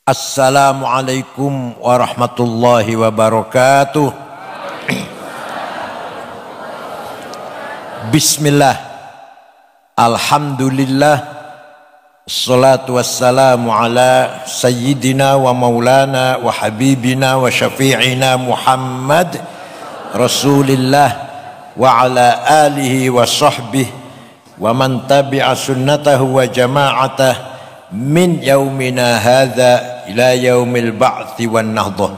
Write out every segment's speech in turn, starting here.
Assalamualaikum warahmatullahi wabarakatuh. Bismillah, alhamdulillah, assalatu wassalamu ala sayyidina wa maulana wa habibina wa syafi'ina Muhammad Rasulillah wa ala alihi wa sahbihi wa man tabi'a sunnatahu wa jama'atah min yaumina hadha ila yaumil ba'thi wan nahdah.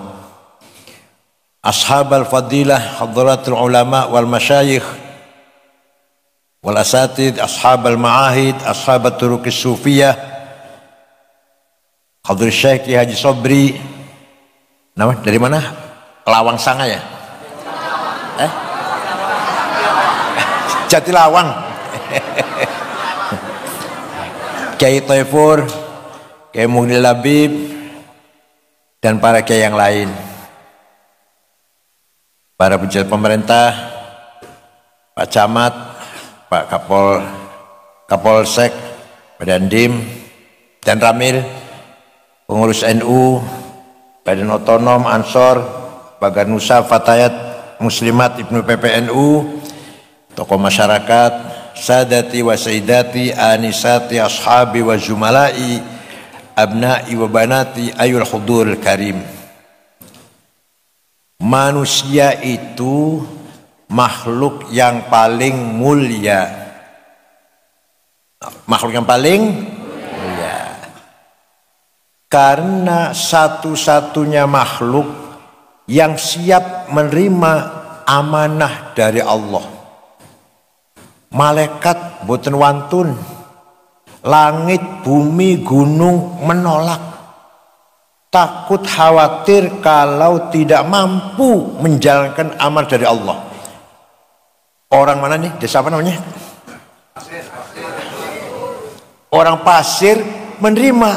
Ashabal fadilah, hadratul ulama wal masyayikh wal asatid, ashabal ma'ahid, ashabat turuqis sufiyah, Hadir Syekh Haji Sobri. Nama dari mana? Lawang Sanga ya? Jatilawang. Kiai Taifur, Kiai Muhnil Labib, dan para kiai yang lain, para pejabat pemerintah, Pak Camat, Pak Kapolsek, Pak Dandim, dan Ramil, pengurus NU, Badan Otonom, Ansor, Baganusa, Fatayat, Muslimat, Ibnu PPNU, tokoh masyarakat, sadati wa sayyidati, anisati, ashabi wa zumalai, abna'i wa banati, ayul hudurul karim. Manusia itu makhluk yang paling mulia. Makhluk yang paling mulia. Karena satu-satunya makhluk yang siap menerima amanah dari Allah. Malaikat boten wantun, langit, bumi, gunung menolak, takut khawatir kalau tidak mampu menjalankan amal dari Allah. Orang mana nih? Desa apa namanya? Orang Pasir menerima.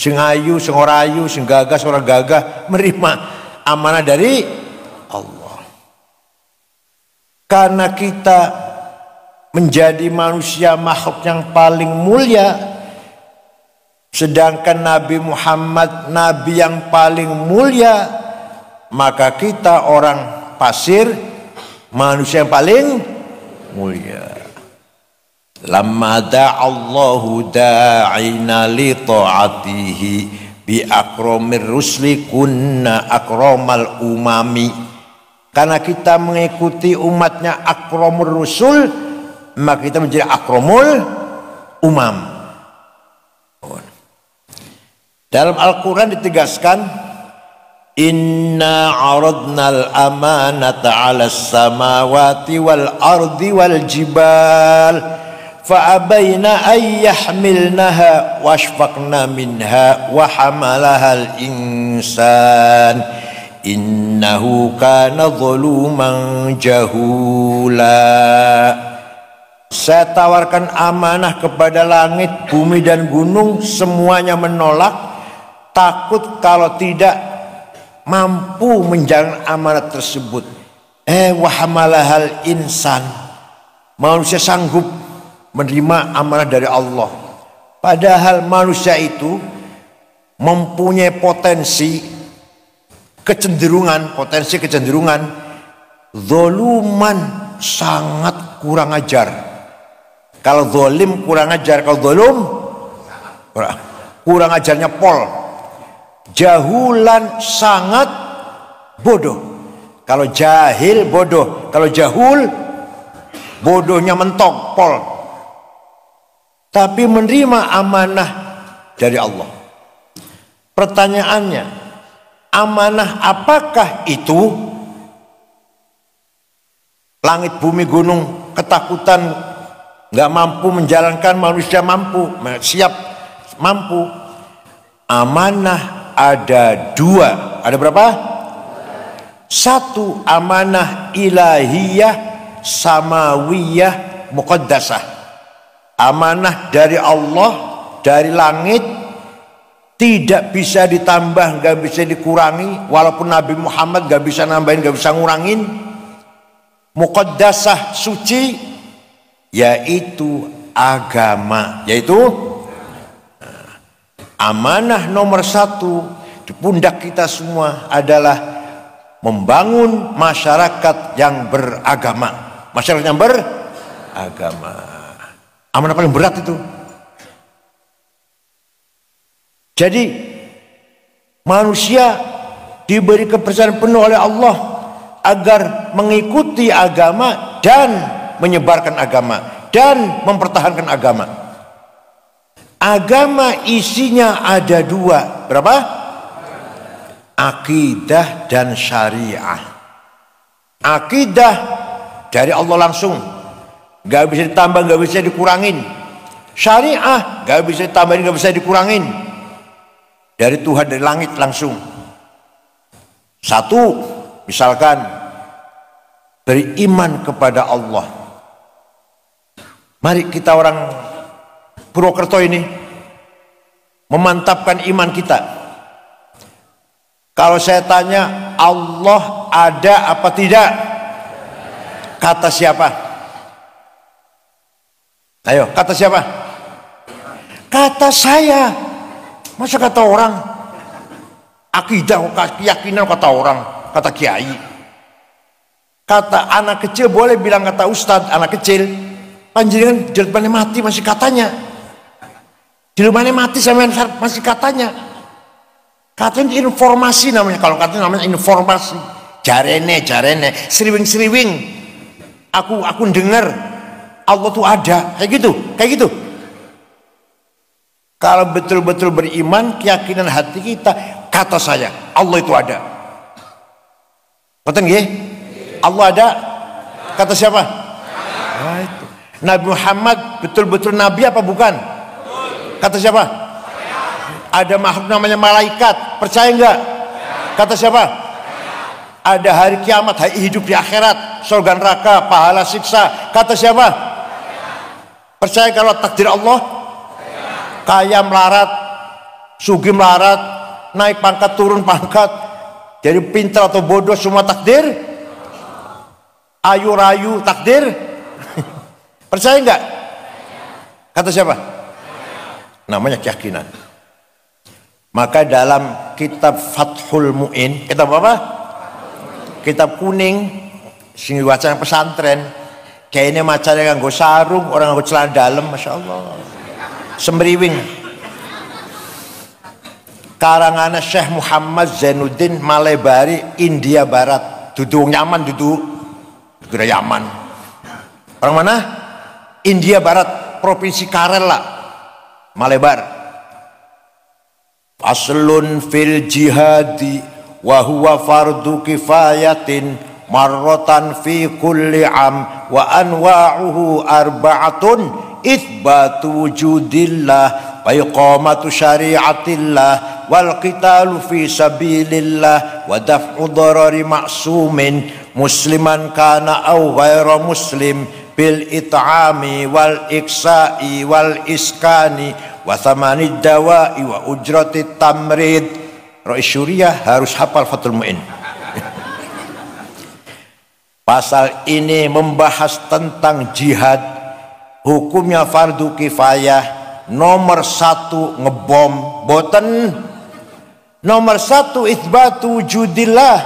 Sing ayu, sing ora ayu, sing gagah, sing ora gagah menerima amanah dari Allah. Karena kita menjadi manusia makhluk yang paling mulia, sedangkan Nabi Muhammad Nabi yang paling mulia, maka kita orang Pasir manusia yang paling mulia. Lamma da'allahu da'ina li ta'atihi bi akramir rusli kunna akramal umami. Karena kita mengikuti umatnya akramur rusul, maka kita menjadi akramul umam. Dalam Al-Quran ditegaskan, inna aradnal amanata 'alas samawati wal ardi wal jibal fa abaina ay yahmilnaha washfaqna minha wa hamalahal insan innahu kana zaluman jahula. Saya tawarkan amanah kepada langit, bumi dan gunung, semuanya menolak, takut kalau tidak mampu menjalankan amanah tersebut. Wa hamalahal insan, manusia sanggup menerima amanah dari Allah. Padahal manusia itu mempunyai potensi kecenderungan zoluman, sangat kurang ajar. Kalau zolim kurang ajar, kalau zolum kurang ajarnya pol. Jahulan, sangat bodoh. Kalau jahil bodoh, kalau jahul bodohnya mentok, pol. Tapi menerima amanah dari Allah. Pertanyaannya, amanah apakah itu? Langit, bumi, gunung ketakutan, nggak mampu menjalankan, manusia mampu, siap, mampu. Amanah ada dua. Ada berapa? Satu, amanah ilahiyah samawiyah muqaddasah. Amanah dari Allah, dari langit, tidak bisa ditambah, gak bisa dikurangi. Walaupun Nabi Muhammad gak bisa nambahin, gak bisa ngurangin. Muqaddasah, suci, yaitu agama, yaitu Amanah nomor satu di pundak kita semua adalah membangun masyarakat yang beragama. Masyarakat yang beragama. Amanah paling berat itu. Jadi manusia diberi kepercayaan penuh oleh Allah agar mengikuti agama dan menyebarkan agama dan mempertahankan agama. Agama isinya ada dua. Berapa? Akidah dan syariah. Akidah dari Allah langsung, gak bisa ditambah, gak bisa dikurangin. Syariah gak bisa ditambahin, gak bisa dikurangin. Dari Tuhan dari langit langsung. Satu, misalkan beriman kepada Allah. Mari kita orang Purwokerto ini memantapkan iman kita. Kalau saya tanya, Allah ada apa tidak? Kata siapa? Ayo, kata siapa? Kata saya. Masa kata orang? Akidah, keyakinan kata orang, kata kiai. Kata anak kecil boleh bilang kata ustadz, anak kecil. Panjenengan di depannya mati masih katanya. Di rumahnya mati sama masih katanya. Katanya informasi namanya. Kalau katanya namanya informasi. Jarene, seriwing. Aku dengar Allah tuh ada. Kayak gitu. Kalau betul-betul beriman, keyakinan hati kita, kata saya, Allah itu ada. Betul nggih? Allah ada. Kata siapa? Nah, itu. Nabi Muhammad betul-betul nabi apa bukan? Kata siapa? Ada makhluk namanya malaikat, percaya enggak? Kata siapa? Ada hari kiamat, hari hidup di akhirat, surga neraka, pahala siksa. Kata siapa? Percaya kalau takdir Allah? Kaya melarat, sugih melarat, naik pangkat turun pangkat, jadi pintar atau bodoh semua takdir. Ayu rayu takdir. Percaya enggak? Kata siapa? Namanya keyakinan. Maka dalam kitab Fathul Mu'in, kitab apa? Kitab kuning sing wacana pesantren, kayaknya macane nganggo sarung, orang nganggo celana dalam, masya Allah. Semriwing. Karangan Syekh Muhammad Zainuddin Malebari, India Barat. Duduk nyaman, duduk kira Yaman. Orang mana? India Barat, Provinsi Kerala, Malebar. Aslun fil jihadi wa huwa fardu kifayatin marratan fi kulli am wa anwa'uhu arba'atun itsbatu wujudillah wa iqamatu syari'atillah wal qitalu fi sabilillah wa daf'u darari ma'sumin musliman kana aw ghaira muslim bil it'ami wal iksa'i wal iskani wa thamanid dawa'i wa ujratit tamrid. Rais Syuriah harus hafal Fathul Mu'in. Pasal ini membahas tentang jihad, hukumnya fardu kifayah. Nomor satu ngebom, boten. Nomor satu itsbatu wujudillah.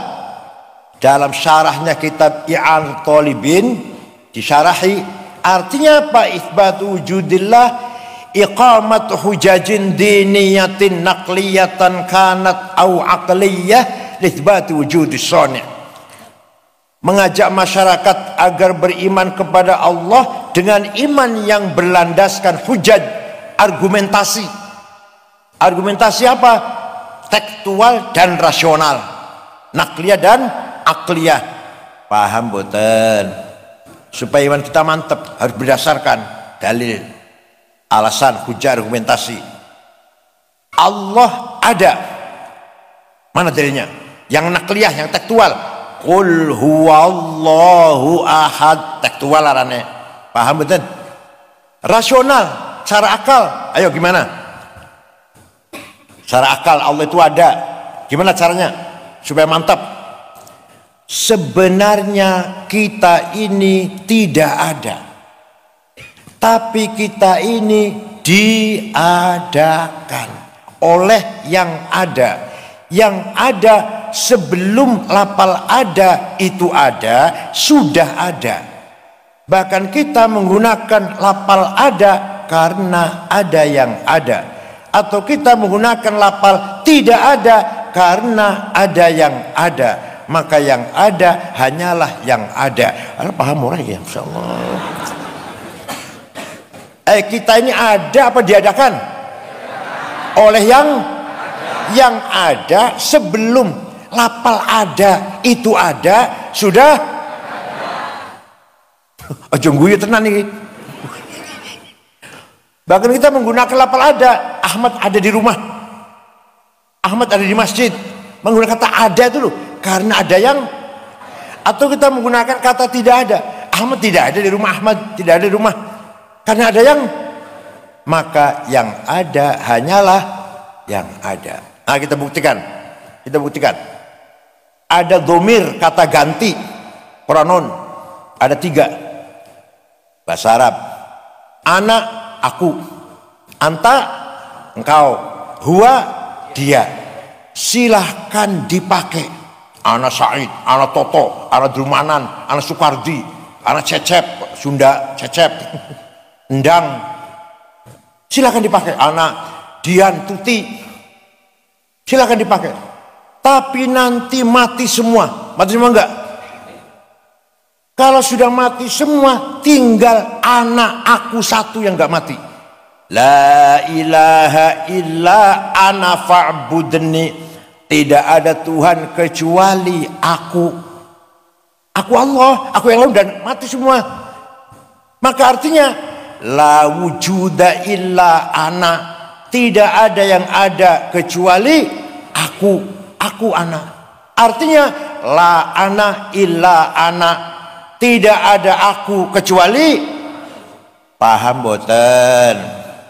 Dalam syarahnya kitab I'an Talibin disyarahi, artinya apa? Itsbatu wujudillah iqamat hujajin diniyatin naqliyatan kanat au aqliyah litsbati wujudis sani'. Mengajak masyarakat agar beriman kepada Allah dengan iman yang berlandaskan hujaj, argumentasi. Argumentasi apa? Tekstual dan rasional, nakliyah dan akliyah. Paham boten? Supaya iman kita mantap harus berdasarkan dalil, alasan, hujah, argumentasi. Allah ada. Mana dalilnya? Yang nakliyah, yang tekstual. Qul huwallahu ahad, tekstual arane. Paham betul? Rasional, cara akal. Ayo gimana? Cara akal Allah itu ada. Gimana caranya? Supaya mantap. Sebenarnya kita ini tidak ada, tapi kita ini diadakan oleh yang ada. Yang ada sebelum lafal ada itu ada, sudah ada. Bahkan kita menggunakan lafal ada karena ada yang ada, atau kita menggunakan lafal tidak ada karena ada yang ada. Maka yang ada hanyalah yang ada. Anda paham orang ya? Insyaallah. Kita ini ada apa diadakan? Oleh yang ada sebelum lafal ada itu ada, sudah aja guyu tenan iki. Bahkan kita menggunakan lafal ada. Ahmad ada di rumah, Ahmad ada di masjid. Menggunakan kata ada itu loh, karena ada yang. Atau kita menggunakan kata tidak ada. Ahmad tidak ada di rumah, Ahmad tidak ada di rumah, karena ada yang. Maka yang ada hanyalah yang ada. Nah, kita buktikan. Ada dhamir kata ganti pronoun, ada 3 bahasa Arab. Ana, aku. Anta, engkau. Huwa, dia. Silahkan dipakai. Ana Said, ana Toto, ana Drumanan, ana Sukardi, ana Cecep, Sunda Cecep, Endang. Silahkan dipakai. Ana Dian, Tuti. Silakan dipakai. Tapi nanti mati semua. Mati semua enggak? Kalau sudah mati semua, tinggal anak aku satu yang enggak mati. La ilaha illa ana fa'budni. Tidak ada Tuhan kecuali aku. Aku Allah, aku yang lain dan mati semua. Maka artinya la wujuda illa ana. Tidak ada yang ada kecuali aku anak. Artinya la ana illa ana. Tidak ada aku kecuali. Paham boten?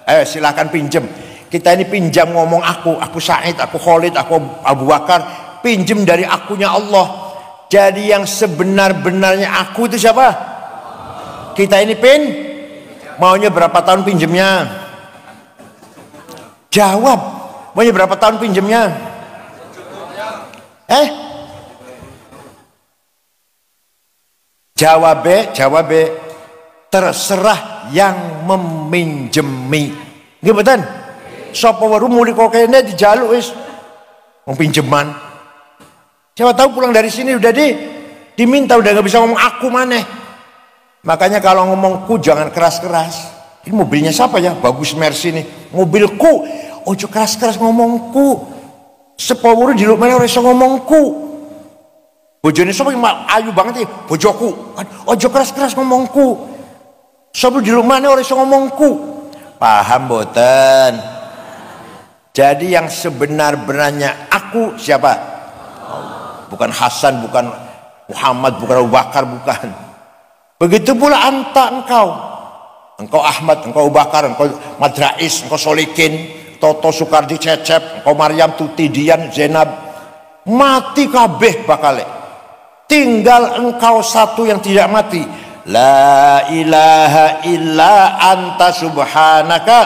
Ayo silakan pinjem. Kita ini pinjam ngomong aku Said, aku Khalid, aku Abu Bakar. Pinjem dari akunya Allah. Jadi yang sebenar-benarnya aku itu siapa? Kita ini maunya berapa tahun pinjemnya? Jawab, maunya berapa tahun pinjemnya? Jawab. Terserah yang meminjemi. Nggih mboten? Sapa weru muli kok kene dijaluk wis wong pinjeman. Siapa tahu pulang dari sini udah diminta, udah nggak bisa ngomong aku maneh. Makanya kalau ngomongku jangan keras-keras. Ini mobilnya siapa ya? Bagus Mercy nih. Mobilku. Ojo keras-keras ngomongku. Sepawuru di rumah ora iso ngomongku. Bojone sapa ayu banget iki, bojoku. Ojo keras-keras ngomongku. Sapa di rumah ora iso ngomongku. Paham boten? Jadi yang sebenar-benarnya aku siapa? Bukan Hasan, bukan Muhammad, bukan Abu Bakar, bukan. Begitu pula anta, engkau Ahmad, engkau Abu Bakar, engkau Madrais, engkau Solikin, Toto, Sukardi, Cecep, engkau Maryam, Tuti, Dian, Zainab, mati kabeh bakale. Tinggal engkau satu yang tidak mati. La ilaha illa anta subhanaka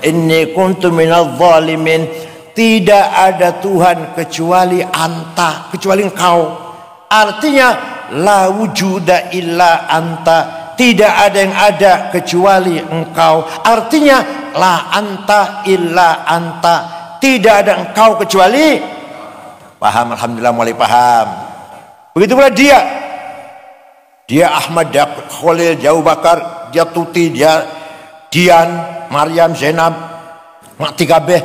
inni kuntu minadh dhalimin. Tidak ada Tuhan kecuali anta, kecuali engkau. Artinya la wujuda illa anta. Tidak ada yang ada kecuali engkau. Artinya la anta illa anta. Tidak ada engkau kecuali. Paham? Alhamdulillah mulai paham. Begitu pula dia Ahmad, dia Khalil, dia Abu Bakar, dia Tuti, dia Dian, Maryam, Zainab, mati kabeh.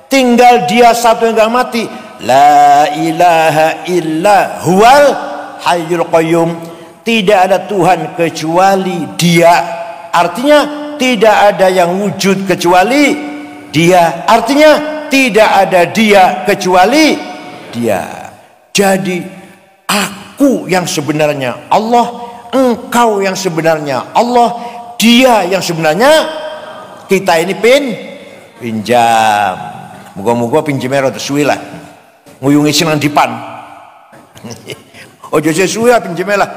Tinggal dia satu yang gak mati. La ilaha illa huwal hayyul qayyum. Tidak ada Tuhan kecuali dia. Artinya tidak ada yang wujud kecuali dia. Artinya tidak ada dia kecuali dia. Jadi aku yang sebenarnya Allah, engkau yang sebenarnya Allah, dia yang sebenarnya kita ini pinjam. Moga-moga pinjamnya rada suwi lah. Nguyungi silang dipan. Ojo suwi lah pinjamnya lah.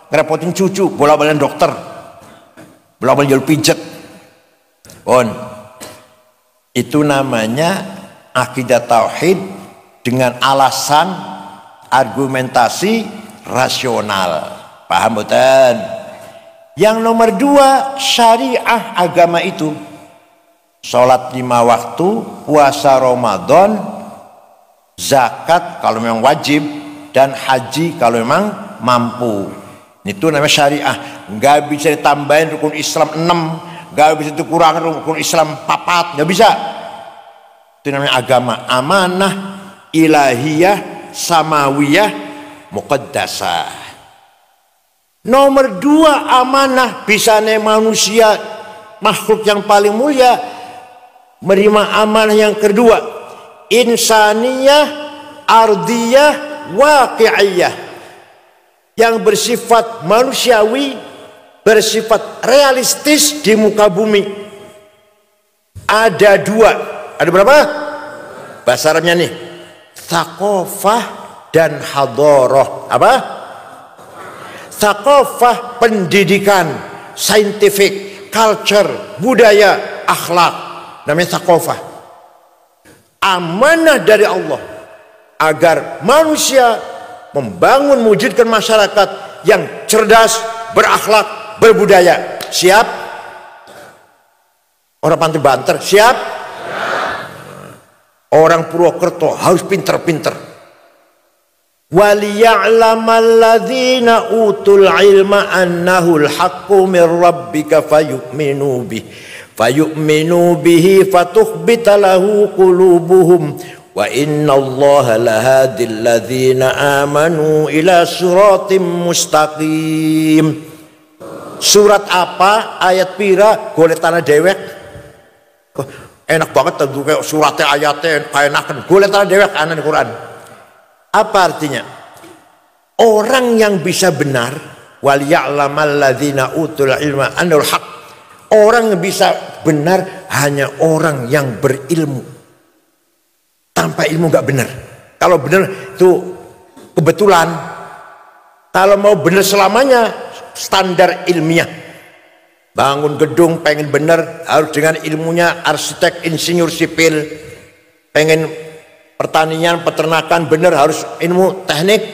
Ngerepotin cucu, bola-balian dokter, bola-balian jalur pijet. Itu namanya akidah tauhid dengan alasan argumentasi rasional. Paham betul? Yang nomor 2, syariah agama itu sholat 5 waktu, puasa Ramadan, zakat kalau memang wajib, dan haji kalau memang mampu. Itu namanya syariah. Nggak bisa ditambahin rukun Islam 6, nggak bisa dikurangin rukun Islam 4, nggak bisa. Itu namanya agama, amanah ilahiyah samawiyah muqaddasah. Nomor 2, amanah bisanya manusia, makhluk yang paling mulia, menerima amanah yang kedua, insaniyah ardiyah waqi'iyah, yang bersifat manusiawi, bersifat realistis di muka bumi. Ada 2, ada berapa bahasa Arabnya nih? Thaqafah dan hadharah. Apa? Thaqafah pendidikan, scientific, culture, budaya, akhlak, namanya thaqafah. Amanah dari Allah agar manusia membangun, mewujudkan masyarakat yang cerdas, berakhlak, berbudaya. Siap? Orang Pantai Banter siap? Orang Purwokerto harus pinter-pinter. وَلِيَعْلَمَ الَّذِينَ أُوتُوا الْعِلْمَ أَنَّهُ الْحَقُّ مِنْ رَبِّكَ فَيُؤْمِنُوا بِهِ فَتُخْبِتَ لَهُ قُلُوبُهُمْ وَإِنَّ اللَّهَ لَهَادِي الَّذِينَ آمَنُوا إِلَى صِرَاطٍ مُسْتَقِيمٍ. Surat apa? Ayat pira? Golek tanah dewek. Enak banget tuh kayak suratnya, ayatnya kayak enakan. Golek tanah dewek ana di Quran. Apa artinya? Orang yang bisa benar, wal ya'lamal ladzina utul ilma annal haq. Orang yang bisa benar hanya orang yang berilmu. Tanpa ilmu nggak benar. Kalau benar itu kebetulan. Kalau mau benar selamanya standar ilmiah. Bangun gedung pengen benar harus dengan ilmunya arsitek, insinyur sipil. Pengen pertanian, peternakan benar harus ilmu teknik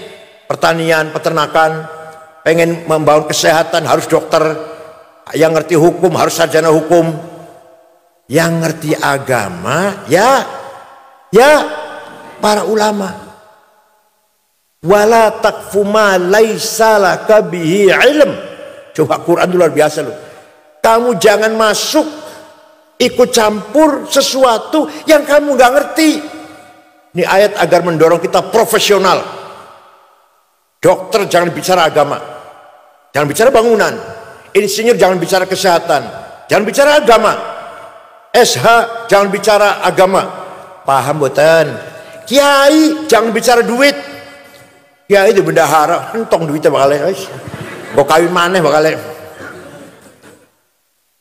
pertanian, peternakan. Pengen membangun kesehatan harus dokter. Yang ngerti hukum harus sarjana hukum. Yang ngerti agama ya para ulama. Wala taqfu ma laisa laka bihi ilm. Coba Quran itu luar biasa loh. Kamu jangan masuk ikut campur sesuatu yang kamu nggak ngerti. Ini ayat agar mendorong kita profesional. Dokter jangan bicara agama, jangan bicara bangunan. Insinyur jangan bicara kesehatan, jangan bicara agama. SH jangan bicara agama. Paham boten? Kiai jangan bicara duit. Kiai itu bendahara, entong duitnya bakal kok kawin maneh bakal.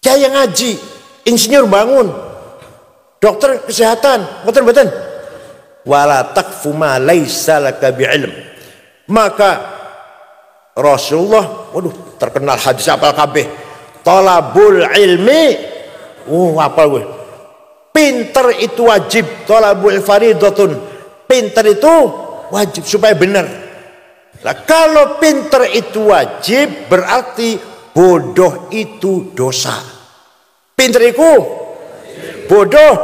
Kiai yang ngaji, insinyur bangun, dokter kesehatan, boten. Wala taqfu ma laisa laka bi'ilm. Maka Rasulullah, waduh terkenal hadis apal kabeh. Talabul ilmi, apal gue. Pinter itu wajib, talabul faridatun. Pinter itu wajib supaya benar. Nah, kalau pinter itu wajib berarti bodoh itu dosa. Pinter itu bodoh.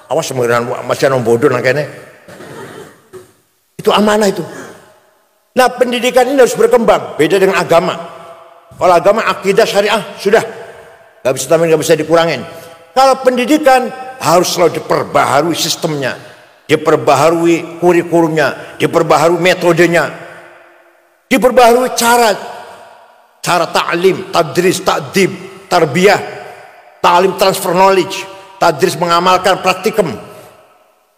Awas masih ada bodoh nangkene. Itu amanah itu. Nah, pendidikan ini harus berkembang. Beda dengan agama. Kalau agama akidah syariah sudah nggak bisa tambahin, nggak bisa dikurangin. Kalau pendidikan harus selalu diperbaharui sistemnya, diperbaharui kurikulumnya, diperbaharui metodenya, diperbaharui cara ta'lim, tadris, ta'dib, tarbiyah, ta'lim transfer knowledge. Tadris mengamalkan praktikum,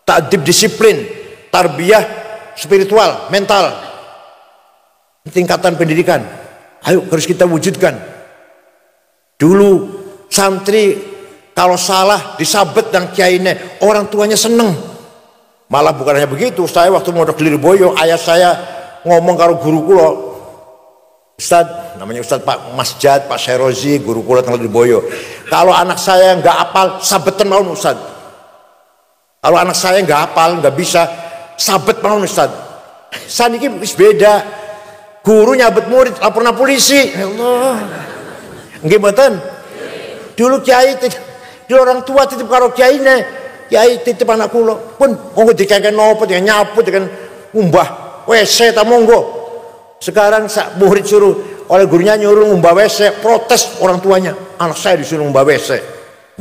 ta'dib disiplin, tarbiyah spiritual, mental. Tingkatan pendidikan. Ayo harus kita wujudkan. Dulu santri kalau salah disabet dan kiainya, orang tuanya seneng. Malah bukan hanya begitu, saya waktu mondok di Lirboyo, ayah saya ngomong karo guru kula. Ustad, namanya Ustad Pak Masjad, Pak Syairozi, guru kula teng Lirboyo. Kalau anak saya nggak apal, sabetan mau Ustad. Kalau anak saya nggak hafal, nggak bisa, sabet mau Ustaz. Saniki wis beda. Guru nyabet murid, laporna polisi. Ya Allah. Nggih mboten? Dulu kiai dulu orang tua titip karo kiaine. Kiai titip anak kula, pun monggo dikeken nopo, dikeken nyapu, dikeken ngumbah WC ta monggo. Sekarang sak murid suruh oleh gurunya nyuruh ngumbah WC, protes orang tuanya. Anak saya disuruh ngumbah WC.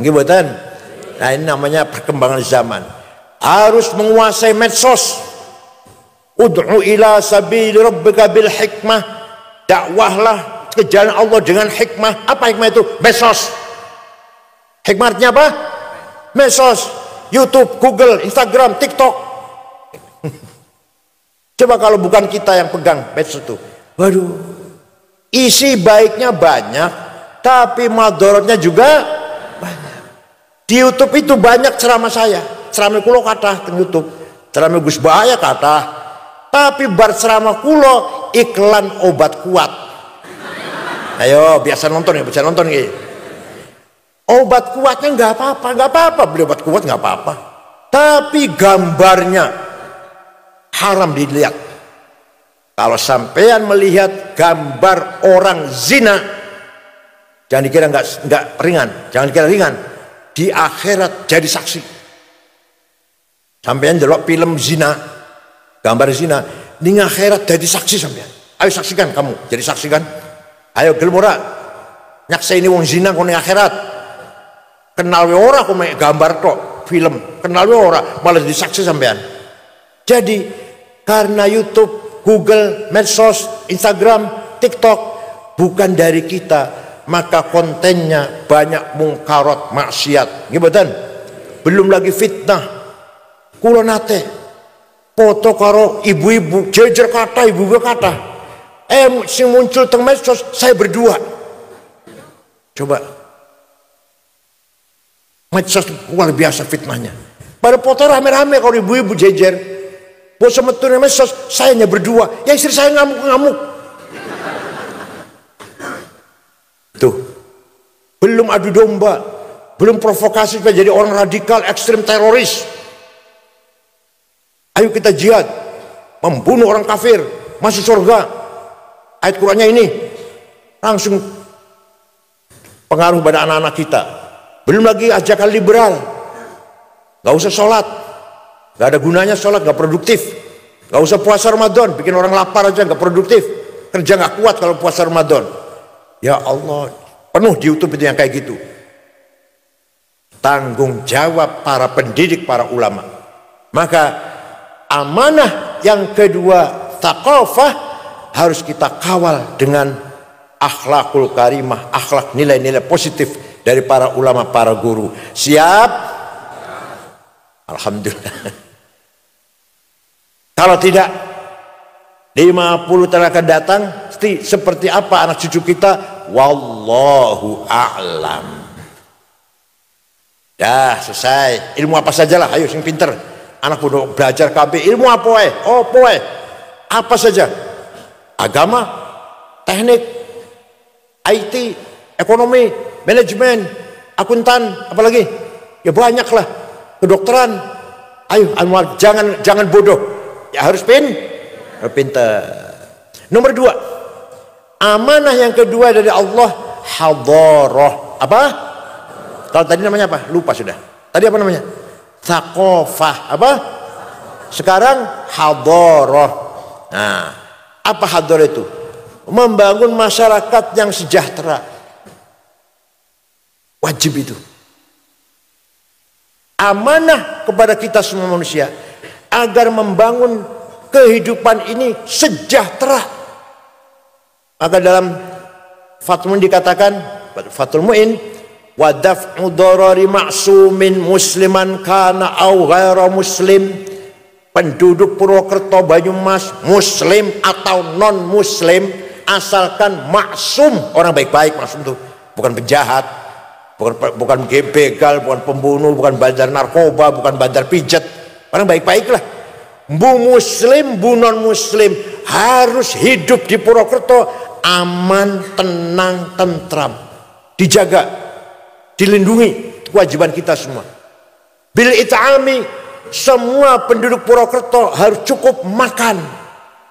Nggih mboten? Nah, ini namanya perkembangan zaman. Harus menguasai medsos. Ud'u ila sabili rabbika bil hikmah. Dakwahlah ke jalan Allah dengan hikmah. Apa hikmah itu? Medsos. Hikmah artinya apa? Medsos. YouTube, Google, Instagram, TikTok. Coba kalau bukan kita yang pegang medsos itu. Waduh. Isi baiknya banyak, tapi madorotnya juga banyak. Di YouTube itu banyak ceramah saya. Ceramah kulo kata di YouTube. Ceramah Gus Bahaya kata. Tapi bar ceramah kulo iklan obat kuat. Ayo biasa nonton ya, biasa nonton ya. Obat kuatnya nggak apa-apa, beli obat kuat nggak apa-apa. Tapi gambarnya haram dilihat. Kalau sampean melihat gambar orang zina, jangan dikira nggak ringan, jangan dikira ringan. Di akhirat jadi saksi. Sampean delok film zina, gambar zina, di akhirat jadi saksi sampean. Ayo saksikan kamu, jadi saksi kan? Ayo gelem ora? Nyakseni wong zina kono akhirat. Kenal we ora kok gambar tok film, kenal we ora malah jadi saksi sampean. Jadi karena YouTube, Google, medsos, Instagram, TikTok bukan dari kita, maka kontennya banyak mungkarat, maksiat. Nggih belum lagi fitnah. Kula nate foto karo ibu-ibu jejer kata, ibu-ibu kata. Sing muncul teng medsos saya berdua. Coba. Medsos luar biasa fitnahnya. Pada foto rame-rame kalau ibu-ibu jejer. Bos metunya medsos saya hanya berdua. Ya istri saya ngamuk-ngamuk. Tuh. Belum adu domba, belum provokasi supaya jadi orang radikal, ekstrem, teroris. Ayo kita jihad, membunuh orang kafir, masuk surga. Ayat Qur'annya ini langsung pengaruh pada anak-anak kita. Belum lagi ajakan liberal, nggak usah sholat, nggak ada gunanya sholat, nggak produktif. Nggak usah puasa Ramadan, bikin orang lapar aja nggak produktif. Kerja nggak kuat kalau puasa Ramadan. Ya Allah. Penuh di YouTube itu yang kayak gitu. Tanggung jawab para pendidik, para ulama. Maka amanah yang kedua, thaqafah, harus kita kawal dengan akhlakul karimah, akhlak nilai-nilai positif dari para ulama, para guru. Siap? Alhamdulillah. Kalau tidak, 50 tahun akan datang, seperti apa anak cucu kita? Wallahu a'lam. Dah selesai. Ilmu apa sajalah, ayo sing pinter. Anak bodoh belajar KB, ilmu apa wae? Apa wae? Apa saja? Agama, teknik, IT, ekonomi, manajemen, akuntan, apalagi? Ya banyak lah. Kedokteran. Ayo Anwar, jangan bodoh. Ya harus pinter. Nomor 2. Amanah yang kedua dari Allah, hadarah. Apa? Kalau tadi namanya apa? Lupa sudah. Tadi apa namanya? Thaqafah. Apa? Sekarang hadarah. Nah, apa hadarah itu? Membangun masyarakat yang sejahtera. Wajib itu. Amanah kepada kita semua manusia agar membangun kehidupan ini sejahtera. Maka dalam Fathul Mu'in dikatakan, Fathul Mu'in, wa daf'u darari ma'sumin musliman kana au ghaira muslim. Penduduk Purwokerto, Banyumas, muslim atau non muslim, asalkan maksum, orang baik-baik. Maksum itu bukan penjahat, bukan begal, bukan pembunuh, bukan bandar narkoba, bukan bandar pijat, orang baik-baiklah. Bu muslim, bu non muslim harus hidup di Purwokerto aman, tenang, tentram, dijaga, dilindungi. Kewajiban kita semua. Bil it'ami, semua penduduk Purwokerto harus cukup makan.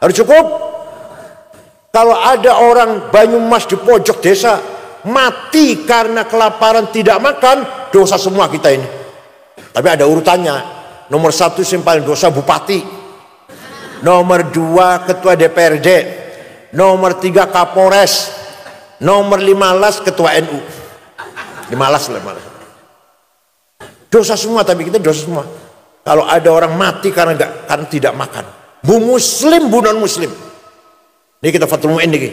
Harus cukup. Kalau ada orang Banyumas di pojok desa mati karena kelaparan tidak makan, dosa semua kita ini. Tapi ada urutannya. Nomor 1 yang paling dosa bupati, nomor 2 ketua DPRD, nomor 3 Kapolres, nomor 15 ketua NU. 15. Dosa semua, tapi kita dosa semua. Kalau ada orang mati karena tidak makan, bu muslim, bu non muslim. Ini kita fatul mu'in nih.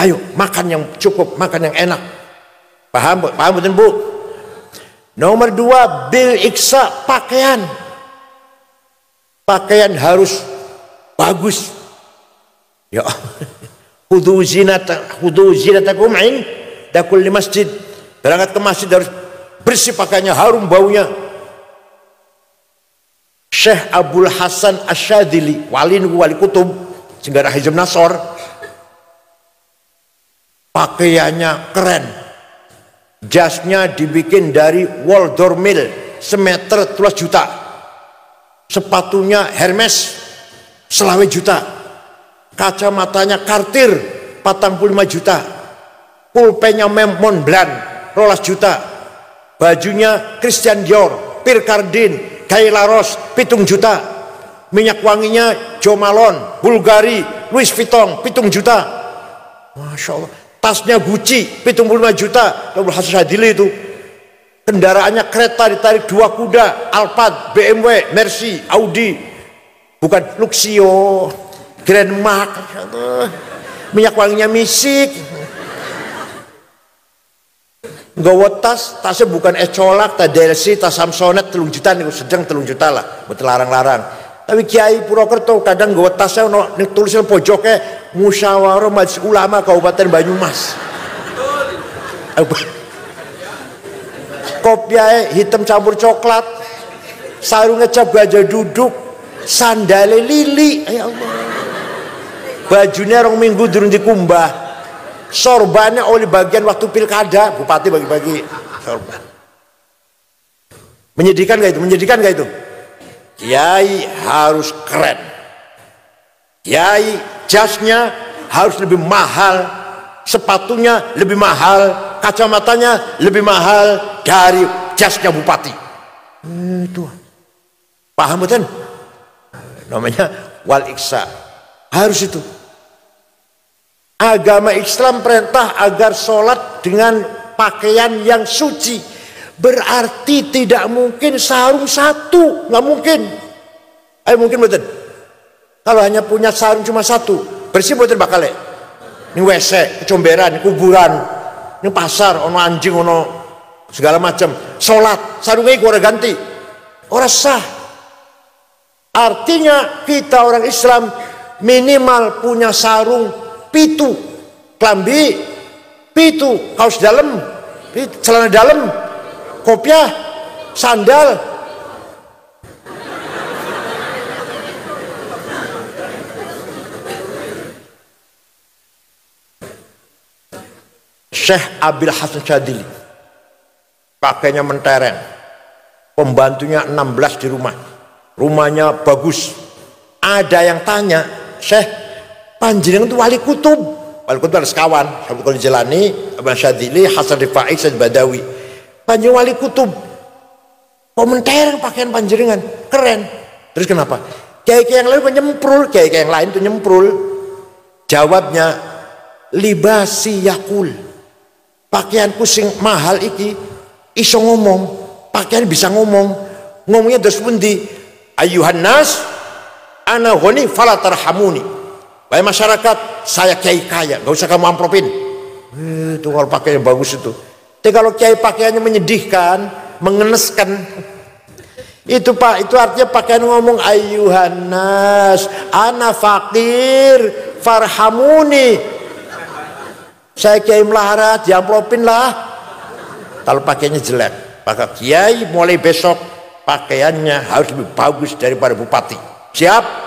Ayo makan yang cukup, makan yang enak. Paham betul bu? Nomor 2 bil iksa, pakaian. Pakaian harus bagus. Ya, khudhu zinatakum inda kulli masjid. Berangkat ke masjid harus bersih pakaiannya, harum baunya. Syekh Abdul Hasan Asyadili, wali kutub Senggara Hizb Nasor, pakaiannya keren. Jasnya dibikin dari Waldor Mill, semeter 12 juta. Sepatunya Hermes, selawe juta. Kacamatanya Cartier, 45 juta. Pulpennya Montblanc, 12 juta. Bajunya Christian Dior, Pierre Cardin, Guy Laros, 7 juta. Minyak wanginya Jo Malone, Bulgari, Louis Vuitton, 7 juta. Masya Allah. Tasnya Gucci, 75 juta. Abdul Hasan Asyadili itu. Kendaraannya kereta ditarik 2 kuda, Alphard, BMW, Mercy, Audi. Bukan Luxio, Grand Mark. Minyak wanginya Misik. Nggawa tasnya bukan Ecolak, tas Delsi, tas Samsonite 3 juta nih, sedang 3 juta lah, betul larang-larang. Tapi Kiai Purwokerto kadang nggawa tasnya tulisnya pojoknya Musyawarah Majelis Ulama Kabupaten Banyumas. Kopiahnya hitam campur coklat, sarungnya cap gajah duduk, sandale lili. Ya Allah. Bajunya 2 minggu durung dikumbah. Sorbannya oleh bagian waktu pilkada, bupati bagi-bagi sorban. Menyedihkan gak itu? Menyedihkan gak itu? Kiai harus keren. Kiai jasnya harus lebih mahal, sepatunya lebih mahal, kacamatanya lebih mahal dari jasnya bupati. Itu paham betul? Namanya wal iksa. Harus itu. Agama Islam perintah agar sholat dengan pakaian yang suci. Berarti tidak mungkin sarung 1, nggak mungkin. Ayo mungkin betul. Kalau hanya punya sarung cuma 1, bersih betul bakal. Ini WC, kecomberan, kuburan, ini pasar, ono anjing, ono segala macam. Sholat, sarungnya gua ganti, orang sah. Artinya kita orang Islam minimal punya sarung 7, klambi 7, kaos dalam, celana dalam, kopiah, sandal. Syekh Abdul Hasan Asyadili pakainya mentereng, pembantunya 16 di rumah, rumahnya bagus. Ada yang tanya, Syekh, panjenengan itu wali kutub. Wali kutub ada sekawan, Habib Qadir Jilani, Abdul Asyadili, Hasan Rifai, Said Badawi. Panjenengan wali kutub, kok mentereng pakaian panjenengan, keren. Terus kenapa? Kiai-kiai yang lain nyemprul, kiai-kiai yang lain tuh nyemprul. Jawabnya, libasi yakul. Pakaianku sing mahal iki iso ngomong, pakaian bisa ngomong. Ngomongnya terus pundi? Ayuhan nas ana ghani fala tarhamuni. Wahai masyarakat, saya kiai kaya, gak usah kamu amplopin. Itu kalau pakaiannya bagus itu. Tapi kalau kiai pakaiannya menyedihkan, mengeneskan, itu Pak, itu artinya pakaian ngomong ayuhan nas ana fakir farhamuni. Saya kiai melarat, diamplopin lah. Kalau pakaiannya jelek, maka kiai mulai besok pakaiannya harus lebih bagus daripada bupati. Siap?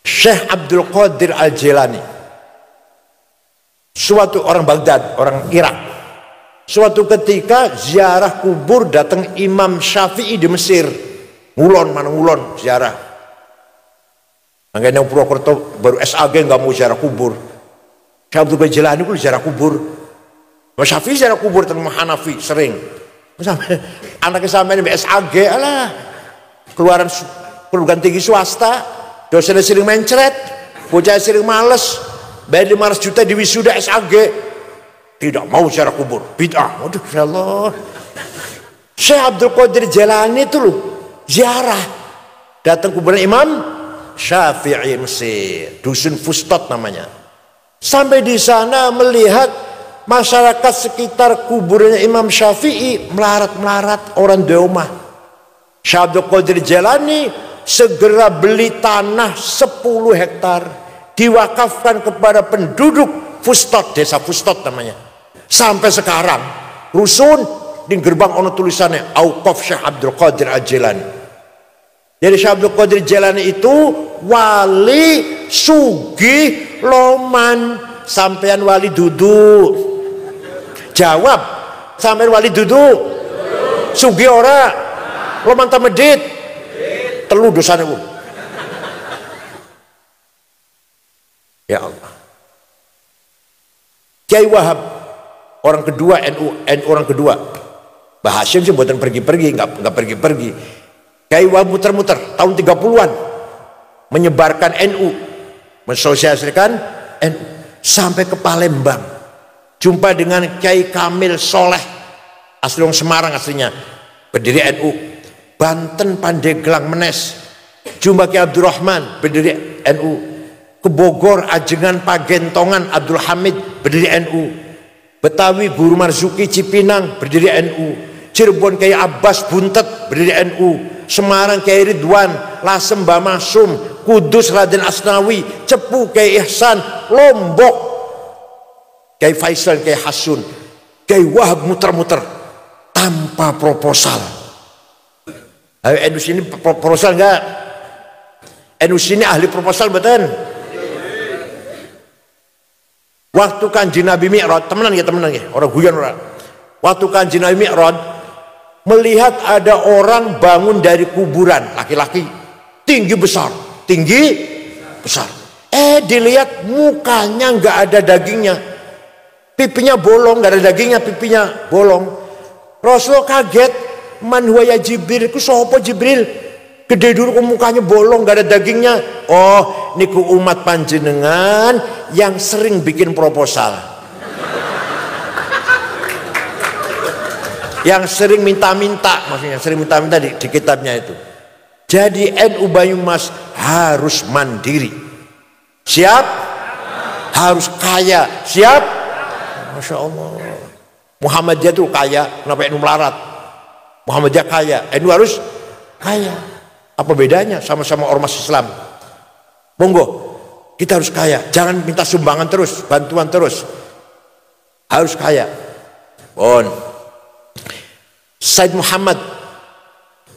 Syekh Abdul Qadir Al-Jilani Suatu orang Baghdad, orang Irak. Suatu ketika ziarah kubur datang Imam Syafi'i di Mesir. Ngulon, mana ngulon ziarah. Makanya Purwokerto baru SAG nggak mau ziarah kubur. Syekh Abdul Qadir Jilani itu ziarah kubur. Imam Syafi'i ziarah kubur tentang Hanafi sering. Anaknya sampai di SAG, alah keluaran perguruan tinggi swasta, dosennya sering mencret, bocah sering males, bayar 500 juta di wisuda SAG, tidak mau ziarah kubur, bid'ah. Waduh, ya Allah. Syekh Abdul Qadir Jilani itu loh ziarah, datang kuburan Imam Syafi'i Mesir, dusun Fustot namanya. Sampai di sana melihat masyarakat sekitar kuburannya Imam Syafi'i melarat-melarat orang di rumah. Syekh Abdul Qadir Jilani segera beli tanah 10 hektar diwakafkan kepada penduduk Fustot, desa Fustot namanya. Sampai sekarang rusun di gerbang ono tulisannya Auqaf Syekh Abdul Qadir Al-Jilani. Jadi Syekh Abdul Qadir Jilani itu wali sugih loman. Sampean wali duduk, jawab, sampean wali duduk, sugih ora, loman ta medit, telu dosane ku. Ya Allah. Kiai Wahab orang kedua NU orang kedua. Mbah Hasyim sih buatan pergi-pergi, nggak pergi-pergi. Kiai Wahab muter-muter tahun 30-an menyebarkan NU, mensosialisasikan NU sampai ke Palembang. Jumpa dengan Kiai Kamil Soleh, asli orang Semarang aslinya, pendiri NU. Banten Pandeglang Menes, jumpa Kiai Abdurrahman, pendiri NU. Ke Bogor Ajengan Pagentongan Abdul Hamid, pendiri NU. Betawi Guru Marzuki Cipinang, pendiri NU. Cirebon Kiai Abbas Buntet, pendiri NU. Semarang Kiai Ridwan, Lasem Mbah Masum, Kudus Raden Asnawi, Cepu Kiai Ihsan, Lombok Kiai Faisal, Kiai Hasun. Kiai Wahab muter-muter tanpa proposal. Ayo NU sini proposal enggak? NU sini ahli proposal betul? Waktu Kanjeng Nabi Mi'raj, temenan ya, orang guyon orang. Waktu Kanjeng Nabi Mi'raj melihat ada orang bangun dari kuburan, laki-laki tinggi besar. Dilihat mukanya nggak ada dagingnya, pipinya bolong, nggak ada dagingnya, pipinya bolong. Rasulullah kaget, man huwa ya Jibril, ku sopo Jibril, gede dulu mukanya bolong, nggak ada dagingnya. Oh, niku umat panjenengan yang sering bikin proposal, yang sering minta-minta, maksudnya sering minta-minta di kitabnya itu. Jadi NU Banyumas harus mandiri, siap, harus kaya, siap. Masya Allah. Muhammadiyah itu kaya, kenapa NU melarat? Muhammadiyah kaya, NU harus kaya. Apa bedanya? Sama-sama ormas Islam. Monggo, kita harus kaya, jangan minta sumbangan terus, bantuan terus, harus kaya. Bon. Said Muhammad